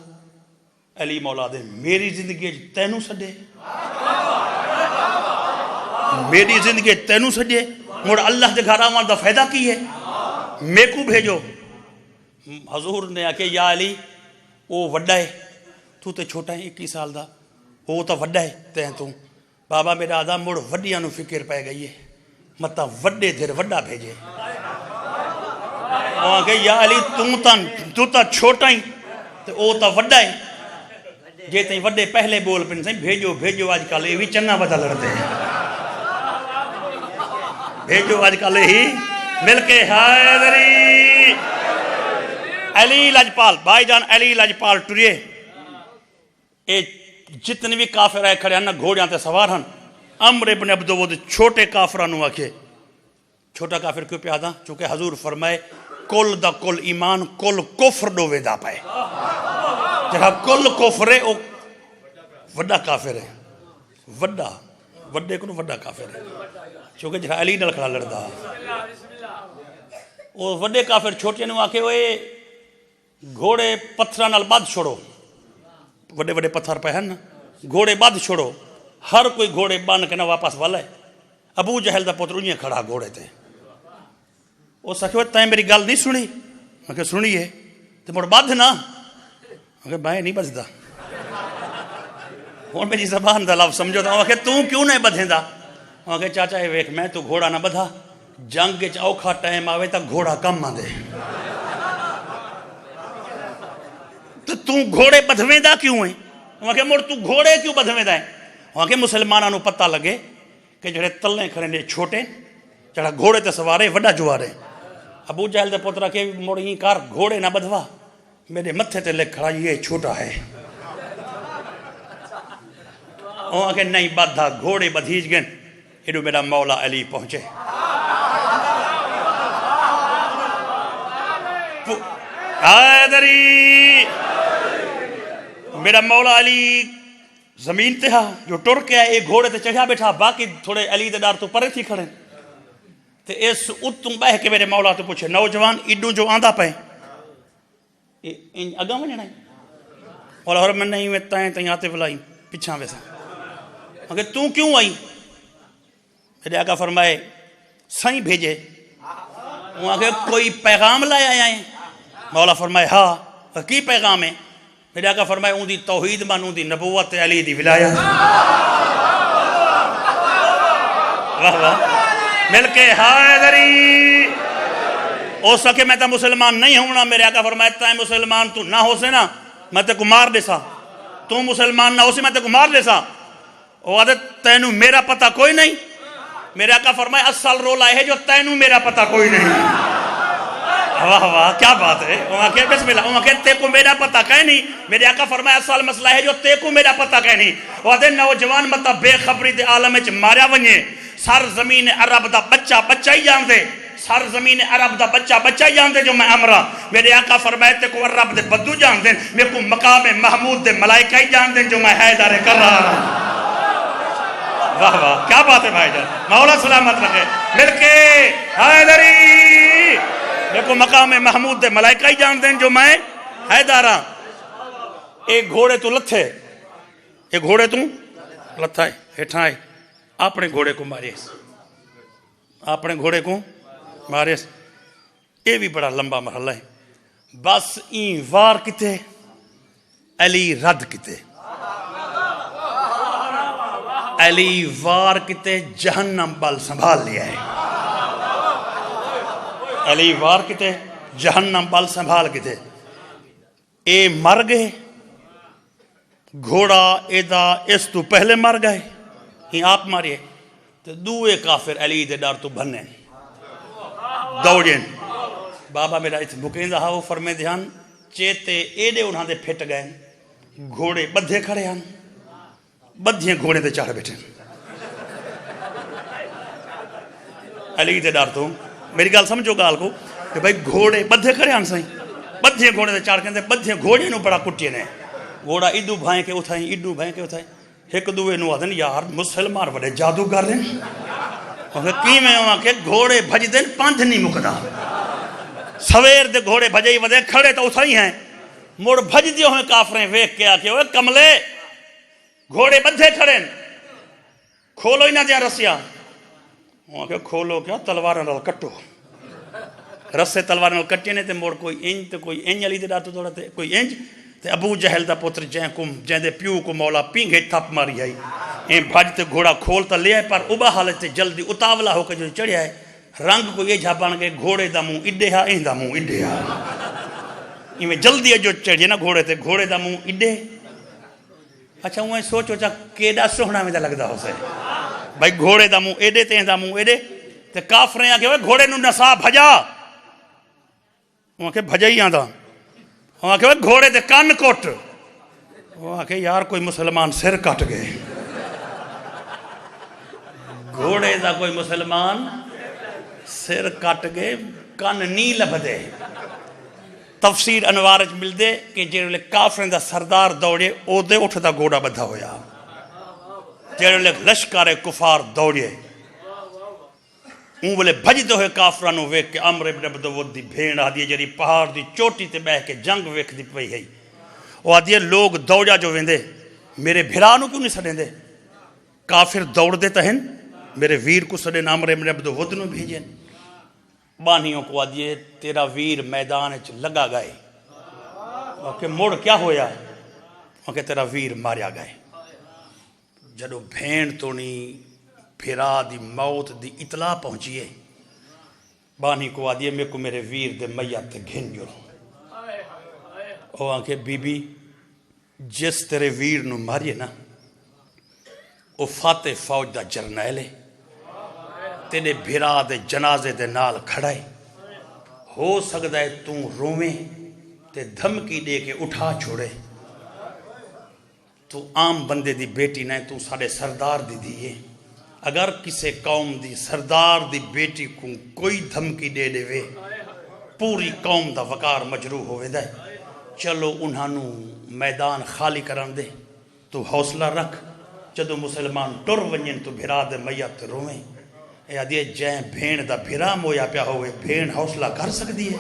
علی مولا دے میری زندگی تینوں سڈے میری زندگی تینوں سڈے مڑ اللہ دے گھر آوان دا فائدہ کی ہے میں کو بھیجو. حضور نے آکے یا علی وہ وڈا ہے تو تے چھوٹا ہے 21 سال دا وہ تو وڈا ہے تین تو بابا میرا آدھا مڑ وڈیاں نو فکر پہ گئی ہے متا وڈے دھر وڈا بھیجے. وہاں کہ یا علی تو تا چھوٹا ہی تو وہ تا وڈا ہے جے تیں وڈے پہلے بول پن سائیں بھیجو آج کل یہ بھی چنگا بدل رہتے ہیں بھیجو آج کل ہی مل کے حیدری. علی لاجپال بھائی جان علی لاجپال ٹریے اے جتنے بھی کافر آئے کھڑے ہیں نا گھوڑیاں تے سوار ہیں. عمر ابن عبدود چھوٹے کافرانو آکھے چھوٹا کافر کیوں پیادا چونکہ حضور فرمائے کل دا کل ایمان کل کفر ڈوے دا پائے جہاں کل کفر ہے وہ وڈا کافر ہے وڈے کو وڈا کافر ہے چونکہ جہاں علی نال کھڑا لڑدا وہ وڈے کافر چھوٹے نو آکھے وہ گھوڑے پتھراں نال بادھ چھوڑو وڈے وڈے پتھر پہ ہیں نا گھوڑے بادھ چھوڑو ہر کوئی گھوڑے بان کے نہ واپس والا ہے. ابو جہل دا پتر انہیں کھڑا گھوڑے تے وہ سکھے تائیں میری گل نہیں سنی میں کہ سنی ہے تو مڑ بدھ نا میں کہ بائیں نہیں بجدا ہوں میری زبان دا لفظ سمجھو تو کہ تو کیوں نہیں بدھیں دا میں کہ چاچا یہ ویکھ میں تو گھوڑا نہ بدھا جنگ وچ اوکھا ٹائم آوے تا گھوڑا کم آ دے تو گھوڑے بدھویں دا کیوں ہے وہاں کہ مڑ تو گھوڑے کیوں بدھویں دا ہے وہاں کہ مسلمانوں نو پتہ لگے کہ جڑے تلیں کھڑے نے چھوٹے جڑا گھوڑے تے سوارے وڈا جوارے. ابو جہل دے پترا کہ مڑ ہی کار گھوڑے نہ بدھوا میرے متھے تے لکھ کھڑا یہ چھوٹا ہے. وہاں کہ نہیں بدھا گھوڑے بدھیج گئے ایڈو میرا مولا علی پہنچے. حیدری میرا مولا علی زمین تے ہا جو ٹر کے آئے ایک گھوڑے تے چڑھا بیٹھا باقی تھوڑے علی دے ڈار تو پرے تھی کھڑے تے اس اتوں بہ کے میرے مولا تو پوچھے نوجوان ایڈوں جو آندھا پہ اگاں ونجنا ہے مولا ہر من نہیں میں تائیں آتے بلائی پچھاں ویسا مگر تو کیوں آئی میرے آقا فرمائے سائیں بھیجے وہاں کہ کوئی پیغام لائے آئے ہیں مولا فرمائے ہاں کی پیغام ہے میرے آقا فرمائے اون دی توحید من اون دی نبوت علی دی ولایت. واہ واہ مل کے حیدری او سکے میں تا مسلمان نہیں ہوں نا میرے آقا فرمائے تا مسلمان تو نہ ہو سے نا میں تے کو مار دے سا تو مسلمان نہ ہو سے میں تے کو مار دے سا او عادت تینوں میرا پتہ کوئی نہیں میرے آقا فرمائے اصل رولا ہے جو تینوں میرا پتہ کوئی نہیں. واہ واہ کیا بات ہے وہاں کہ بسم اللہ وہاں کہ تے کو میرا پتہ کہیں نہیں میرے آقا فرمایا اصل مسئلہ ہے جو تے کو میرا پتہ کہیں نہیں وہاں دے نوجوان مطلب بے خبری دے عالم وچ ماریا ونجے سر زمین عرب دا بچہ ہی جان دے سر زمین عرب دا بچہ ہی جان دے جو میں امرا میرے آقا فرمایا تے کو عرب دے بدو جان دے میرے کو مقام محمود دے ملائکہ ہی جان دے جو میں حیدر کر رہا ہوں. واہ واہ کیا بات ہے بھائی جان مولا سلامت رکھے مل کے حیدری دیکھو مقام محمود دے ملائکہ ہی جان دیں جو میں حیدارہ. ایک گھوڑے تو لتھے ایک گھوڑے تو لتھا ہے ہیٹھا ہے اپنے گھوڑے کو ماریس اپنے گھوڑے کو ماریس. یہ بھی بڑا لمبا مرحلہ ہے. بس این وار کتے علی رد کتے علی وار کتے جہنم بل سنبھال لیا ہے، علی وار کتے جہنم بل سنبھال کتے، اے مر گئے، گھوڑا ایدہ اس تو پہلے مر گئے، ہی آپ مارے، تو دوئے کافر علی دے ڈار تو بھنے دوڑیں۔ بابا میرا اس بکین دا وہ فرمے دھیان چیتے ایڈے انہاں دے پھٹ گئے، گھوڑے بدھے کھڑے ہیں، بدھیاں گھوڑے دے چاڑھ بیٹھے، علی دے ڈار تو میری گال سمجھو گال کو کہ بھائی گھوڑے بدھے کھڑے ہیں سائیں، بدھیاں گھوڑے دے چاڑھ کے بدھیاں گھوڑے نو بڑا کٹے نے، گھوڑا ایڈو بھائیں کے اٹھائیں، ایڈو بھائیں کے اٹھائیں، ایک دوے نو آدھن یار مسلمان بڑے جادوگر ہیں، کی میں وہاں کہ گھوڑے بھج دیں پانچ نہیں مکدا، سویر دے گھوڑے بھجے ہی ودے کھڑے تو اتھائی ہیں، موڑ بھج دیو ہیں کافریں ویک کے آکے ہوئے کملے گھوڑے بدھے کھڑے کھولو ہی نہ دیا رسیاں، وہاں کہ کھولو کیا تلوارہ نال کٹو، رسے تلوارہ نال کٹے نے تے موڑ کوئی انج تے کوئی انج علی دے ڈاتو دوڑا تے کوئی انج تے ابو جہل دا پتر جہن دے پیو کو مولا پینگے تھپ ماری آئی، این بھج تے گھوڑا کھولتا لے آئے پر ابا حالت تے جلدی اتاولا ہو کے جو چڑھے آئے، رنگ کو یہ جھاپان کے گھوڑے دا منہ اڈے ہا این دا منہ اڈے ہا، یہ جلدی جو چڑھے نا گھوڑے تے گھوڑے دا منہ اڈے، اچھا وہ سوچو چا کیڈا سوہنا میں دا لگدا ہو سے، بھائی گھوڑے دا منہ اڈے تے این دا منہ اڈے، تے کافریں آگے وہ گھوڑے نو نسا بھجا، وہاں کہ بھجا ہی آندھا، وہاں کہ وہ گھوڑے دے کان کوٹ، وہاں کہ یار کوئی مسلمان سر کٹ گئے، گھوڑے دا کوئی مسلمان سر کٹ گئے کان نہیں لبدے، تفسیر انوارج مل دے کہ جیڑے کافریں دا سردار دوڑے او دے اٹھ دا گھوڑا بدھا ہویا، جیڑے لشکار کفار دوڑے اون بولے بھج دو ہے کافرانو ویک کے عمر ابن عبدود دی بھین آدھی جری پہاڑ دی چوٹی تے بہ کے جنگ ویک دی پئی ہے، وہ آدھی لوگ دوڑا جو ویندے میرے بھرانو کیوں نہیں سڑیں دے، کافر دوڑ دیتا ہیں میرے ویر کو سڑیں عمر ابن عبدود نو بھیجیں، بانیوں کو آدھی تیرا ویر میدان اچ لگا گئے، کہ موڑ کیا ہویا، کہ تیرا ویر ماریا گئے، جدو بھین تو نہیں پھرا دی موت دی اطلاع پہنچیے، بانی کو آدھی میں کو میرے ویر دے میت تے گھن جو، وہ بی بی جس تیرے ویر نو ماریے نا وہ فاتح فوج دا جرنیل ہے، تیرے بھرا دے جنازے دے نال کھڑائے، ہو سکتا ہے تو رومیں تے دھمکی دے کے اٹھا چھوڑے، تو عام بندے دی بیٹی نہیں تو سارے سردار دی دیئے، اگر کسے قوم دی سردار دی بیٹی کو کوئی دھمکی دے دے وے پوری قوم دا وقار مجروح ہوئے دے، چلو انہانو میدان خالی کران دے، تو حوصلہ رکھ، جدو مسلمان ٹر ونجن تو بھرا دے میت رویں، اے آدھے جائیں بھین دا بھرا مویا پیا ہوئے بھین حوصلہ کر سکتی ہے،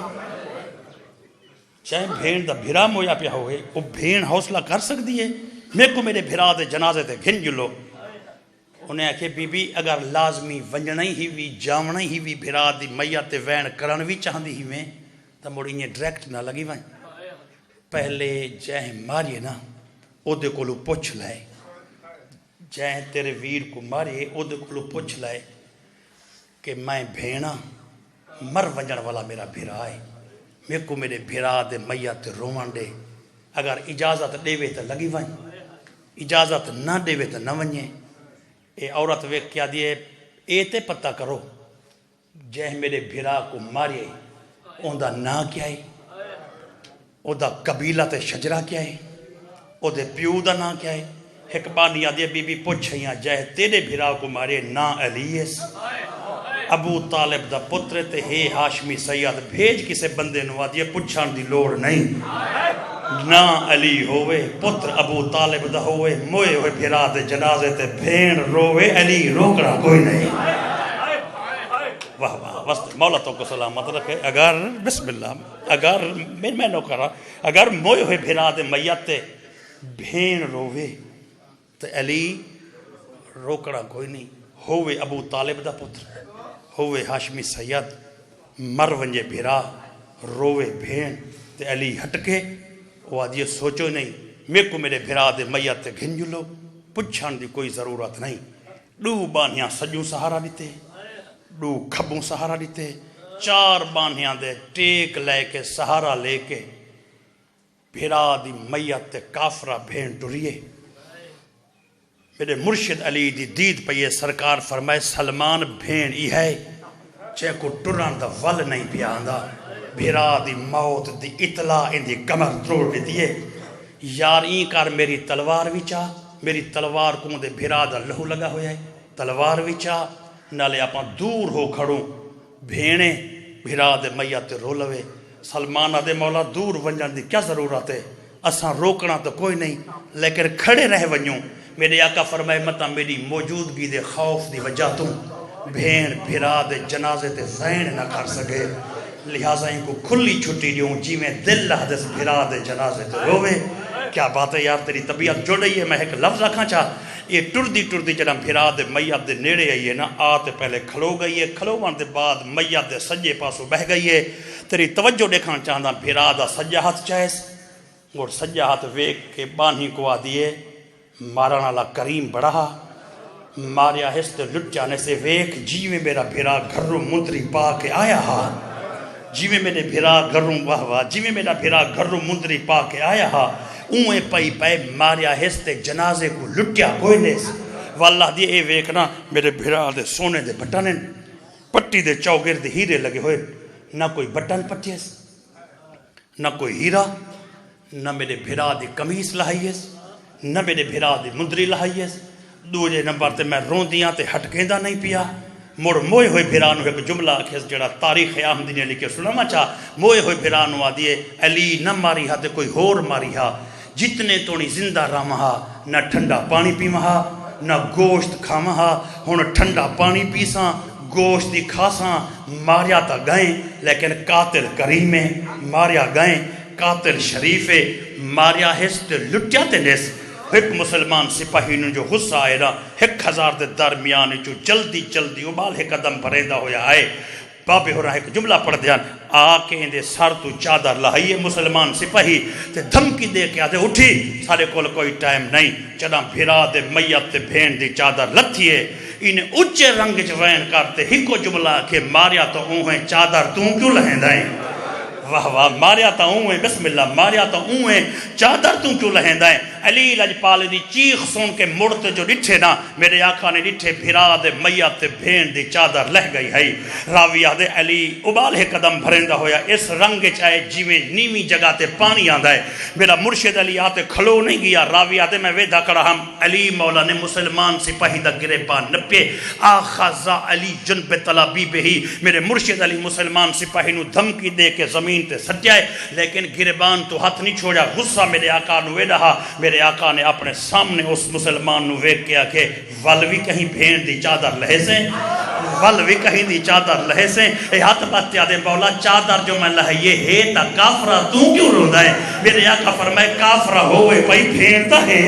جائیں بھین دا بھرا مویا پیا ہوئے وہ بھین حوصلہ کر سکتی ہے، میں کو میرے بھرا دے جنازے تے گھن جلو، انہیں آکھے بی بی اگر لازمی ونجنا ہی بھی جامنا ہی بھی بھرا دی میت وین کرن بھی چاہندی ہی میں تو موڑی انہیں ڈریکٹ نہ لگی وائیں، پہلے جائیں ماریے نا او دے کولو پوچھ لائے، جائیں تیرے ویر کو ماریے او دے کولو پوچھ لائے کہ میں بھینا مر ونجن والا میرا بھرا ہے، میں کو میرے بھرا دے میت روان دے، اگر اجازت دے وے تو لگی وائیں، اجازت نہ دے وے تو نہ ونجیں، اے عورت ویک کیا دیئے اے تے پتہ کرو جہ میرے بھرا کو مارے اون دا نا کیا ہے، او دا قبیلہ تے شجرہ کیا ہے، او دے پیو دا نا کیا ہے، ایک بانی آدھے بی بی پوچھئیاں جہ تیرے بھرا کو مارے نا علیس، ابو طالب دا پتر تے ہے ہاشمی سید، بھیج کسے بندے نو آدھے پوچھان دی لوڑ نہیں، نا علی ہوئے پتر ابو طالب دا ہوئے موئے ہوئے بھرا دے جنازے تے بھین روئے علی روکڑا کوئی نہیں، واہ واہ وست مولا تو کو سلامت رکھے، اگر بسم اللہ اگر میں نو کرا اگر موئے ہوئے بھرا دے میت تے بھین روئے تو علی روکڑا کوئی نہیں، ہوئے ابو طالب دا پتر ہوئے ہاشمی سید، مر ونجے بھرا روئے بھین تے علی ہٹ کے وہ آدھی سوچو نہیں، میں کو میرے بھرا دے میت تے گھن جلو، پچھن دی کوئی ضرورت نہیں. ڈو بانیاں سجوں سہارا دیتے، ڈو کھبوں سہارا دیتے، 4 بانیاں دے ٹیک لے کے سہارا لے کے بھرا دی میت کافرہ بھین ٹریے. میرے مرشد علی دی دید پہ سرکار فرمائے سلمان بھین ای ہے چے کو ٹران دا ول نہیں پیا آندا. بھرا دی موت دی اطلاع ان دی کمر تروڑ دیئے. یار این کر میری تلوار وچا، میری تلوار کو دے بھرا دا لہو لگا ہویا ہے تلوار وچا، نالے اپا دور ہو کھڑوں بھینے بھرا دے میت رو لوے. سلمان دے مولا دور ونجن دی کیا ضرورت ہے، اساں روکنا تو کوئی نہیں لیکن کھڑے رہ ونجوں. میرے آقا فرمائے متا میری موجودگی دے خوف دی وجہ توں بھین بھرا دے جنازے تے زین نہ کر سکے، لہٰذا ان کو کھلی چھٹی دیوں جی میں دل حدث بھرا دے جنازے تے روے. کیا بات ہے یار، تیری طبیعت جڑ رہی ہے. میں ایک لفظ رکھاں چاہ، یہ ٹردی جڑا بھرا دے میت دے نیڑے آئی ہے نا، آتے پہلے کھلو گئی ہے، کھلوان دے بعد میت دے سجے پاسو بہ گئی ہے. تیری توجہ دیکھاں چاہتا بھرا دا سجا ہاتھ چاہیس اور سجا ہاتھ ویک کے بانی کو آدھیے مارنا لا کریم بڑھا ماریا ہستے لٹ جانے سے ویک جی میں میرا بھرا گھروں مندری پا کے آیا ہا، جی میں میرے بھرا گھروں واہ واہ، جی میں میرا بھرا گھروں مندری پا کے آیا ہا. اویں پئی پے ماریا ہستے جنازے کو لٹیا کوئی نیس. واللہ دی اے ویکنا میرے بھرا دے سونے دے بٹانے پٹی دے چوگرد ہیرے لگے ہوئے، نہ کوئی بٹن پٹیس، نہ کوئی ہیرا، نہ میرے بھرا دی کمیس لہائیس، نہ میرے بھرا دی مندری لہائیس. دوجے نمبر تے میں رون دیاں تے ہٹکیندہ نہیں پیا. مڑ موئے ہوئے بھرانو ایک جملہ کھیس جڑا تاریخ احمدی نے لکھے سنما چاہ. موئے ہوئے بھرانو آدھیے علی نہ ماری ہا تے کوئی ہور ماری ہا، جتنے تونی زندہ رامہا نہ ٹھنڈا پانی پیمہا نہ گوشت کھامہا. ہن ٹھنڈا پانی پیساں گوشت دی کھاساں، ماریا تا گئیں لیکن قاتل کریمے، ماریا گئیں قاتل شریفے، ماریا ہست لٹیا تے نیس. ایک مسلمان سپاہی نے جو غصہ آئے نا 1000 دے درمیان جو جلدی ابال ایک قدم بھریندہ ہویا آئے. بابے ہو رہا ایک جملہ پڑھ دیان آکے اندے سر تو چادر لہائیے. مسلمان سپاہی تے دھمکی دے کے آدھے اٹھی سارے کول کوئی ٹائم نہیں. چڑھا بھرا دے میت تے بھین دی چادر لتھیے. انہیں اچھے رنگ چوین کرتے ہکو جملہ کہ ماریا تو اوہیں چادر توں کیوں لہیں دائیں. واہ واہ، ماریا تا اوہیں بسم اللہ، ماریا تا اوہیں چادر توں کیوں لہیں دائیں. علی لجپال دی چیخ سن کے مڑتے جو ڈٹھے نا میرے آقا نے ڈٹھے بھرا دے میت تے بھین دی چادر لہ گئی ہے. راویہ دے علی ابالے قدم بھریندہ ہویا اس رنگ چاہے جیویں نیوی جگہ تے پانی آندہ ہے. میرا مرشد علی آتے کھلو نہیں گیا. راویہ دے میں ویدہ کڑا ہم علی مولا نے مسلمان سپاہی دا گرے پان نپے آخذا علی جنب طلبی بہی. میرے مرشد علی مسلمان سپاہی نو دھمکی دے کے زمین تے سٹیائے لیکن گربان تو ہاتھ نہیں چھوڑا. غصہ میرے آقا نو ویدہا. میرے آقا نے اپنے سامنے اس مسلمان نو ویک کیا کہ والوی کہیں بھین دی چادر لہے سے، والوی کہیں دی چادر لہے سے. اے ہاتھ باتیا دے مولا چادر جو میں لہیے ہے تا کافرہ تو کیوں روندہ ہے. میرے آقا فرمائے کافرہ ہوئے پئی بھینتا ہے.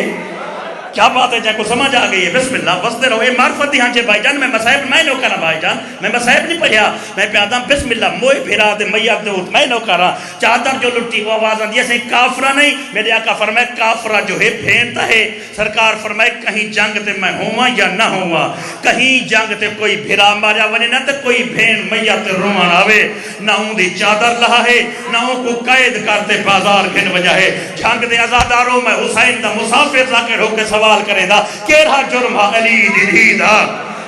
کیا بات ہے جائے کو سمجھ آ گئی ہے. بسم اللہ وستے رہو. اے معرفت ہاں جے بھائی جان میں مسائب میں نو کرا بھائی جان میں مسائب نہیں پڑھیا میں پیادم بسم اللہ موئے بھیرا دے میاد دے میں نو کرا. چادر جو لٹی وہ آواز آدھی ہے کافرہ نہیں. میرے آقا فرمائے کافرہ جو ہے بھینتا ہے. سرکار فرمائے کہیں جنگ تے میں ہوا یا نہ ہوا، کہیں جنگ تے کوئی بھیرا ماریا ونے نہ تے کوئی بھین میاد تے رومان آوے نہ ہوں دی چادر لہا ہے نہ ہوں کو قید کرتے بازار گھن وجہ ہے. جنگ دے ازاداروں میں حسین دا مسافر ذاکر ہو کے سوال کرے دا کیرہا جرم ہا علی دی دا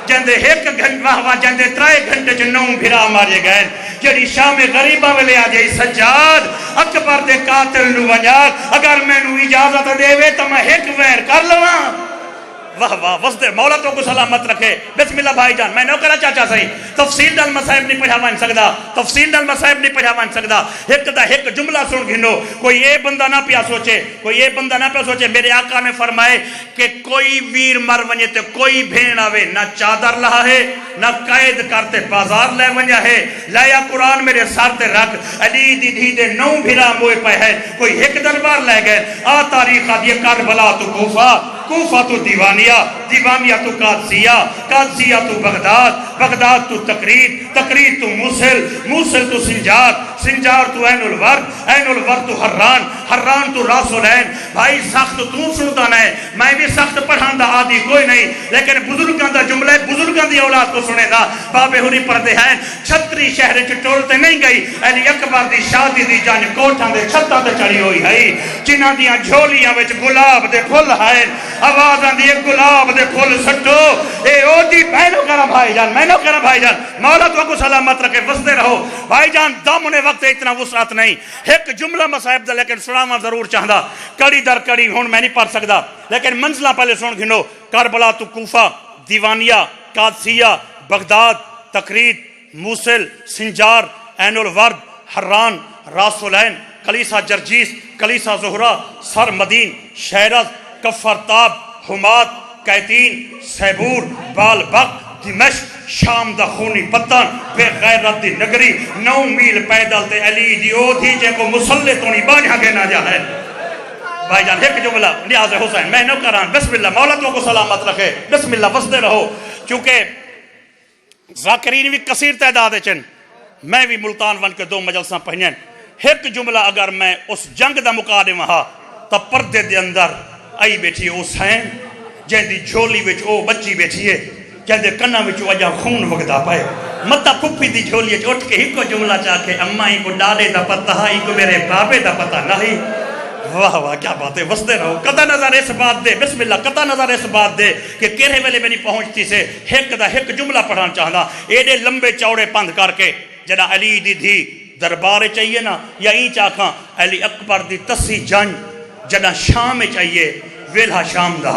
جندے ایک گھنٹہ واہ جندے 3 گھنٹے جو 9 بھرا مارے گئے. جڑی شام غریبہ ویلے آ جائی سجاد اکبر دے قاتل نو ونجاک اگر میں نو اجازت دے وے تو میں ایک ویر کر لواں. واہ واہ وستے مولا تو کو سلامت رکھے. بسم اللہ بھائی جان میں نو کرا چاچا صحیح تفصیل دل مسائب نہیں پڑھا وان سکدا، تفصیل دل مسائب نہیں پڑھا وان سکدا. ایک دا ایک جملہ سن گھنو. کوئی یہ بندہ نہ پیا سوچے، کوئی یہ بندہ نہ پیا سوچے. میرے آقا نے فرمائے کہ کوئی ویر مر ونجے تے کوئی بھین آوے نہ چادر لہا ہے نہ قید کرتے بازار لے ونجا ہے. لایا قرآن میرے سر تے رکھ علی دی دھی دے 9 بھرا موئے پہ ہے. کوئی ایک دربار لے گئے آ تاریخ آدھی کربلا تو کوفہ، کوفہ تو دیوانیہ، دیوانیہ تو قادسیہ، قادسیہ تو بغداد، بغداد تو تقرید، تقرید تو موصل، موصل تو سنجار، سنجار تو عین الورد، عین الورد تو حران، حران تو راس العین۔ بھائی سخت تو سنتا نہیں، میں بھی سخت پڑھان دا عادی کوئی نہیں، لیکن بزرگاں دا جملہ بزرگاں دی اولاد کو سنے دا۔ بابے ہوری پڑھتے ہیں چھتری شہر چٹولتے نہیں گئی، علی اکبر دی شادی دی جان کوٹھاں دے چھتاں تے چڑھی ہوئی ہے، جنہاں دیاں جھولیاں وچ گلاب دے پھل ہیں، آوازاں دی گلاب دے پھل سٹو، اے او دی بہنوں کرا بھائی جان، میں نو کرا بھائی جان، مولا تو کو سلامت رکھے، وسدے رہو بھائی جان۔ دامن وقت اتنا وسعت نہیں، ایک جملہ مصائب دا لیکن سناواں ضرور چاہدا، کڑی در کڑی ہن میں نہیں پڑھ سکدا، لیکن منزلاں پہلے سن گھنو۔ کربلا تو کوفہ، دیوانیہ، قادسیہ، بغداد، تقرید، موصل، سنجار، عین الورد، حران، راس العین، کلیسا جرجیس، کلیسا زہرہ، سر مدین، شیرز، کفر تاب، حماد، قیتین، سیبور، بال بق، دمشق، شام دا خونی پتن، بے غیرت دی نگری، 9 میل پیدل تے علی دی او تھی جے کو مسلح تو نہیں بانیاں کے نہ جا ہے۔ بھائی جان ایک جملہ نیاز حسین میں نو کران، بسم اللہ، مولا تو کو سلامت رکھے، بسم اللہ، وسدے رہو۔ چونکہ ذاکرین بھی کثیر تعداد چن، میں بھی ملتان ون کے 2 مجلساں پہنین، ایک جملہ اگر میں اس جنگ دا مقادم ہا تا پردے دے اندر آئی بیٹھی حسین جن دی جھولی وچ او بچی بیٹھی ہے، جن دے کنہ وچ وجہ خون وگدا پائے، متا پپی دی جھولی وچ اٹھ کے ہی کو جملہ چاہ کے اماں ہی کو ڈاڈے دا پتہ ہی کو میرے بابے دا پتہ نہیں۔ واہ واہ کیا بات ہے، وسدے رہو۔ قطع نظر اس بات دے، بسم اللہ، قطع نظر اس بات دے کہ کیرے ویلے میں نہیں پہنچتی سے ایک دا ایک جملہ پڑھان چاہنا، ایڈے لمبے چوڑے پند کر کے جنا علی دی دھی دربار چاہیے نا، یا این چاکھاں علی اکبر دی تسی جنگ جنا شام چاہیے ویلہ شام دا۔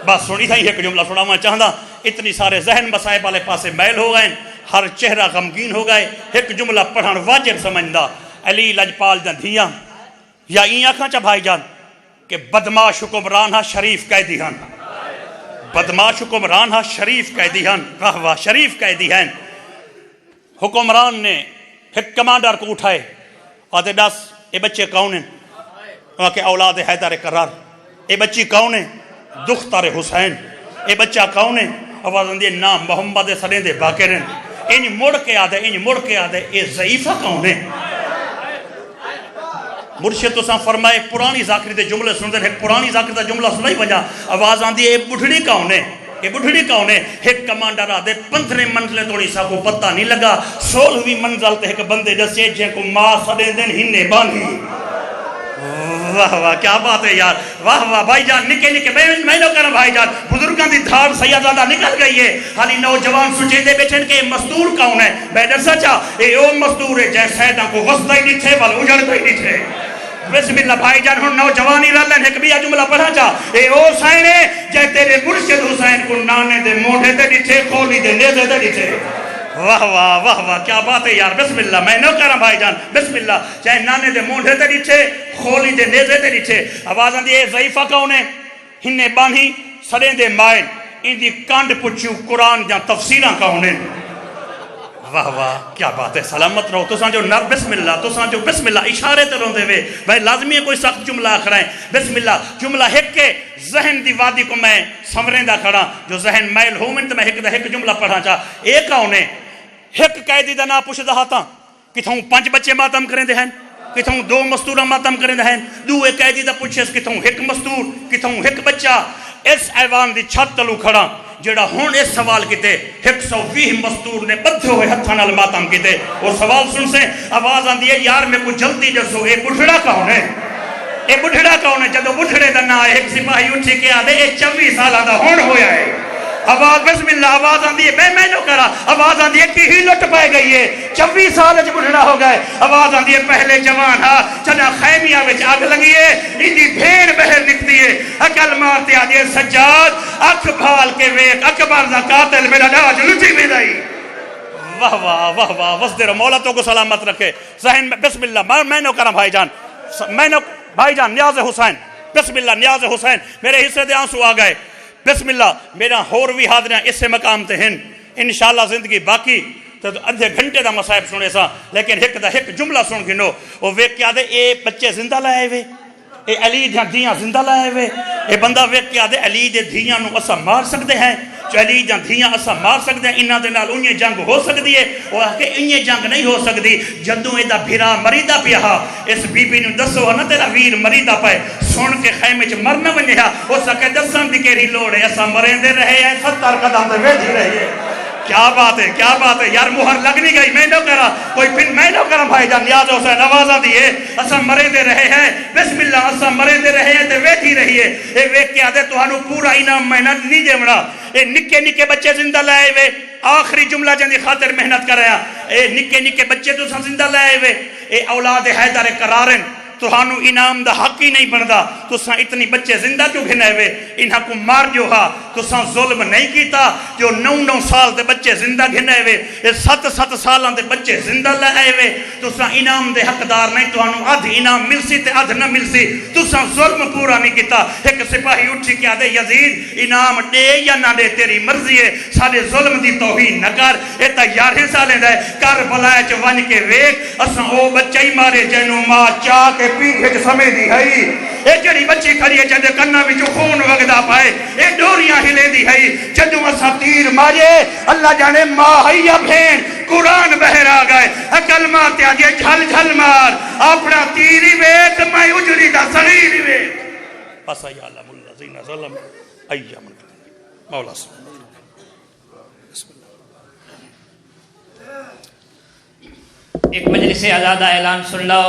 بس سنی تھا ایک جملہ سناواں چاہنا، اتنی سارے ذہن مسائب والے پاسے میل ہو گئے، ہر چہرہ غمگین ہو گئے، ایک جملہ پڑھان واجب سمجھدا، علی لجپال دا دھیاں یا این آنکھاں چا بھائی جان کہ بدماش حکمران ہاں شریف قیدی ہن، بدماش حکمران ہاں شریف قیدی ہن، واہ واہ شریف قیدی ہن۔ حکمران نے ایک کمانڈر کو اٹھائے اور دے دس اے بچے کون ہیں؟ وہاں کے اولاد حیدر قرار، اے بچی کون ہیں؟ دختر حسین، اے بچہ کون ہیں؟ آواز اندیے نام محمد صلی دے باقر ہیں، انج مڑ کے آدھے، انج مڑ کے آدھے اے ضعیفہ کون ہیں؟ مرشد تو ساں فرمائے پرانی ذاکری دے جملے سنتے ہیں، پرانی ذاکری دے جملہ سنائی بجا، آواز آن دی اے بڑھڑی کون ہے؟ اے بڑھڑی کون ہے؟ ایک کمانڈر آدھے 15 منزلیں توڑی سا کو پتہ نہیں لگا، 16ویں منزل تے ایک بندے جسے جن کو ماں سڑے دن ہنے بانی۔ واہ واہ کیا بات ہے یار، واہ واہ بھائی جان، نکے نکے میں نو کرا بھائی جان، بزرگان دی دھار سیادہ نکل گئی ہے، حالی نوجوان سچے دے بیٹھن کے مزدور کون ہے؟ بیدر سچا اے او مزدور ہے جیسے سیدہ کو غصدہ ہی نہیں تھے والا اجڑ ہی نہیں تھے۔ بسم اللہ بھائی جان ہن نوجوانی رلن ایک بھی جملہ پڑھا چا، اے او سائنے جے تیرے مرشد حسین کو نانے دے موڑے دے ڈٹھے، کھولی دے نیزے دے ڈٹھے۔ واہ واہ واہ واہ کیا بات ہے یار، بسم اللہ میں نو کرا بھائی جان، بسم اللہ چاہے نانے دے موڑے دے ڈٹھے، کھولی دے نیزے دے ڈٹھے۔ آواز آن دی اے ضعیفہ کون ہے؟ ہنے بانی سڑیں دے مائن، ان دی کانڈ پچھو قرآن جا تفسیرہ کون ہے؟ واہ واہ کیا بات ہے، سلامت رہو۔ تو سان جو نر بسم اللہ، تو سان جو بسم اللہ اشارے تے روندے ہوئے بھائی لازمی ہے کوئی سخت جملہ آخرائیں۔ بسم اللہ جملہ ایک کے ذہن دی وادی کو میں سمرندہ کھڑا، جو ذہن میل ہو من تو میں ایک جملہ پڑھا چاہ۔ ایک آنے ایک قیدی دا نا پوچھ دا تھا کتھوں 5 بچے ماتم کریں دے ہیں، کتھوں 2 مستورہ ماتم کریں دے ہیں، 2 قیدی دا پوچھے کتھوں 1 مستور، کتھوں 1 بچہ۔ اس ایوان دی چھت تلو کھڑا جڑا ہون اس سوال کیتے 120 مستور نے بدھے ہوئے ہتھاں نال ماتم کیتے، اور سوال سن سے آواز آندی ہے یار میں کو جلدی جسو اے بڑھڑا کون ہے؟ اے بڑھڑا کون ہے؟ جدو بڑھڑے دا نا ایک سپاہی اٹھی کے آدھے اے 24 سالہ دا ہون ہویا ہے۔ آواز بسم اللہ آواز آندی ہے میں نو کرا، آواز آندی ہے کی ہی لٹ پائے گئی ہے، 24 سال جو بڑھڑا ہو گئے۔ آواز آندی ہے پہلے جوان ہاں چنا خیمیہ وچ آگ لگی ہے، اندی بھیڑ بہر نکتی ہے، عقل مارتے آدھی ہے سجاد اکھ بھال کے ویک اکبر دا قاتل میرا ڈاج لٹی میں دائی۔ واہ واہ واہ واہ وزدر مولا تو کو سلامت رکھے۔ ذہن میں بسم اللہ میں نو کرا بھائی جان، میں نو بھائی جان نیاز حسین، بسم اللہ نیاز حسین، میرے حصے دے آنسو آ گئے۔ بسم اللہ میرا ہور بھی حاضرین اس سے مقام تے ہیں، انشاءاللہ زندگی باقی تو ادھے گھنٹے دا مصائب سنے سا، لیکن ایک دا ایک جملہ سن گنو، وہ ویک کیا دے اے بچے زندہ لائے ہوئے، اے علی دیاں دھیاں زندہ لائے وے اے بندہ ویکھ کے آدھے علی دے دھیاں نو اسا مار سکتے ہیں جو علی دیاں دھیاں اسا مار سکتے ہیں انہاں دے نال انہیں جنگ ہو سکتی ہے وہ آکے انہیں جنگ نہیں ہو سکتی جدوں اے دا بھرا مریدہ پیا اس بی بی نو دسو نا تیرا ویر مریدہ پائے سن کے خیمے چ مرنا ونجا اس آکے دسن دی کیری لوڑ ہے اسا مریندے رہے ہیں 70 قدم دے ویٹھی رہے ہیں کیا بات ہے یار مہر لگ نہیں گئی میں نہ کرا کوئی پھر میں نہ کرا بھائی جان نیاز حسین نوازہ دیئے اسا مرے دے رہے ہیں بسم اللہ اسا مرے دے رہے ہیں تے ویٹھی رہیے اے ویک کے آدھے تو ہنو پورا انعام محنت نہیں دیوڑا اے نکے نکے بچے زندہ لائے ہوئے آخری جملہ جن دی خاطر محنت کر رہا اے نکے نکے بچے تو سا زندہ لائے ہوئے اے اولاد حیدر قرارن تو ہانو انعام دا حق ہی نہیں بندا تو ساں اتنی بچے زندہ کیوں گھنے ہوئے انہاں کو مار جو ہا تو ساں ظلم نہیں کیتا جو 9 سال دے بچے زندہ گھنے ہوئے 7 سالان دے بچے زندہ لائے ہوئے تو ساں انعام دے حقدار نہیں تو ہانو آدھ انعام مل سی تے آدھ نہ مل سی تو ساں ظلم پورا نہیں کیتا ایک سپاہی اٹھی کیا دے یزید انعام دے یا نہ دے تیری مرضی ہے سارے ظلم دی توہین نہ کر اے تا 11 سالیں دے کربلا چ ون کے ویکھ اساں او بچہ ہی مارے جنوں ماں چاہ کے پیٹھے جو سمے دی ہے اے جڑی بچی کھڑی ہے جدے کنہ میں جو خون وگدا پائے اے ڈوریاں ہلے دی ہے جدوں اسا تیر مارے اللہ جانے ماں ہے یا بہن قرآن بہر آ گئے عقل مارتے آجے جھل جھل مار اپنا تیری ویک میں اجڑی دا صغیر ویک پس یعلم الذین ظلم ایام مولا ایک مجلس آزادہ اعلان سن لو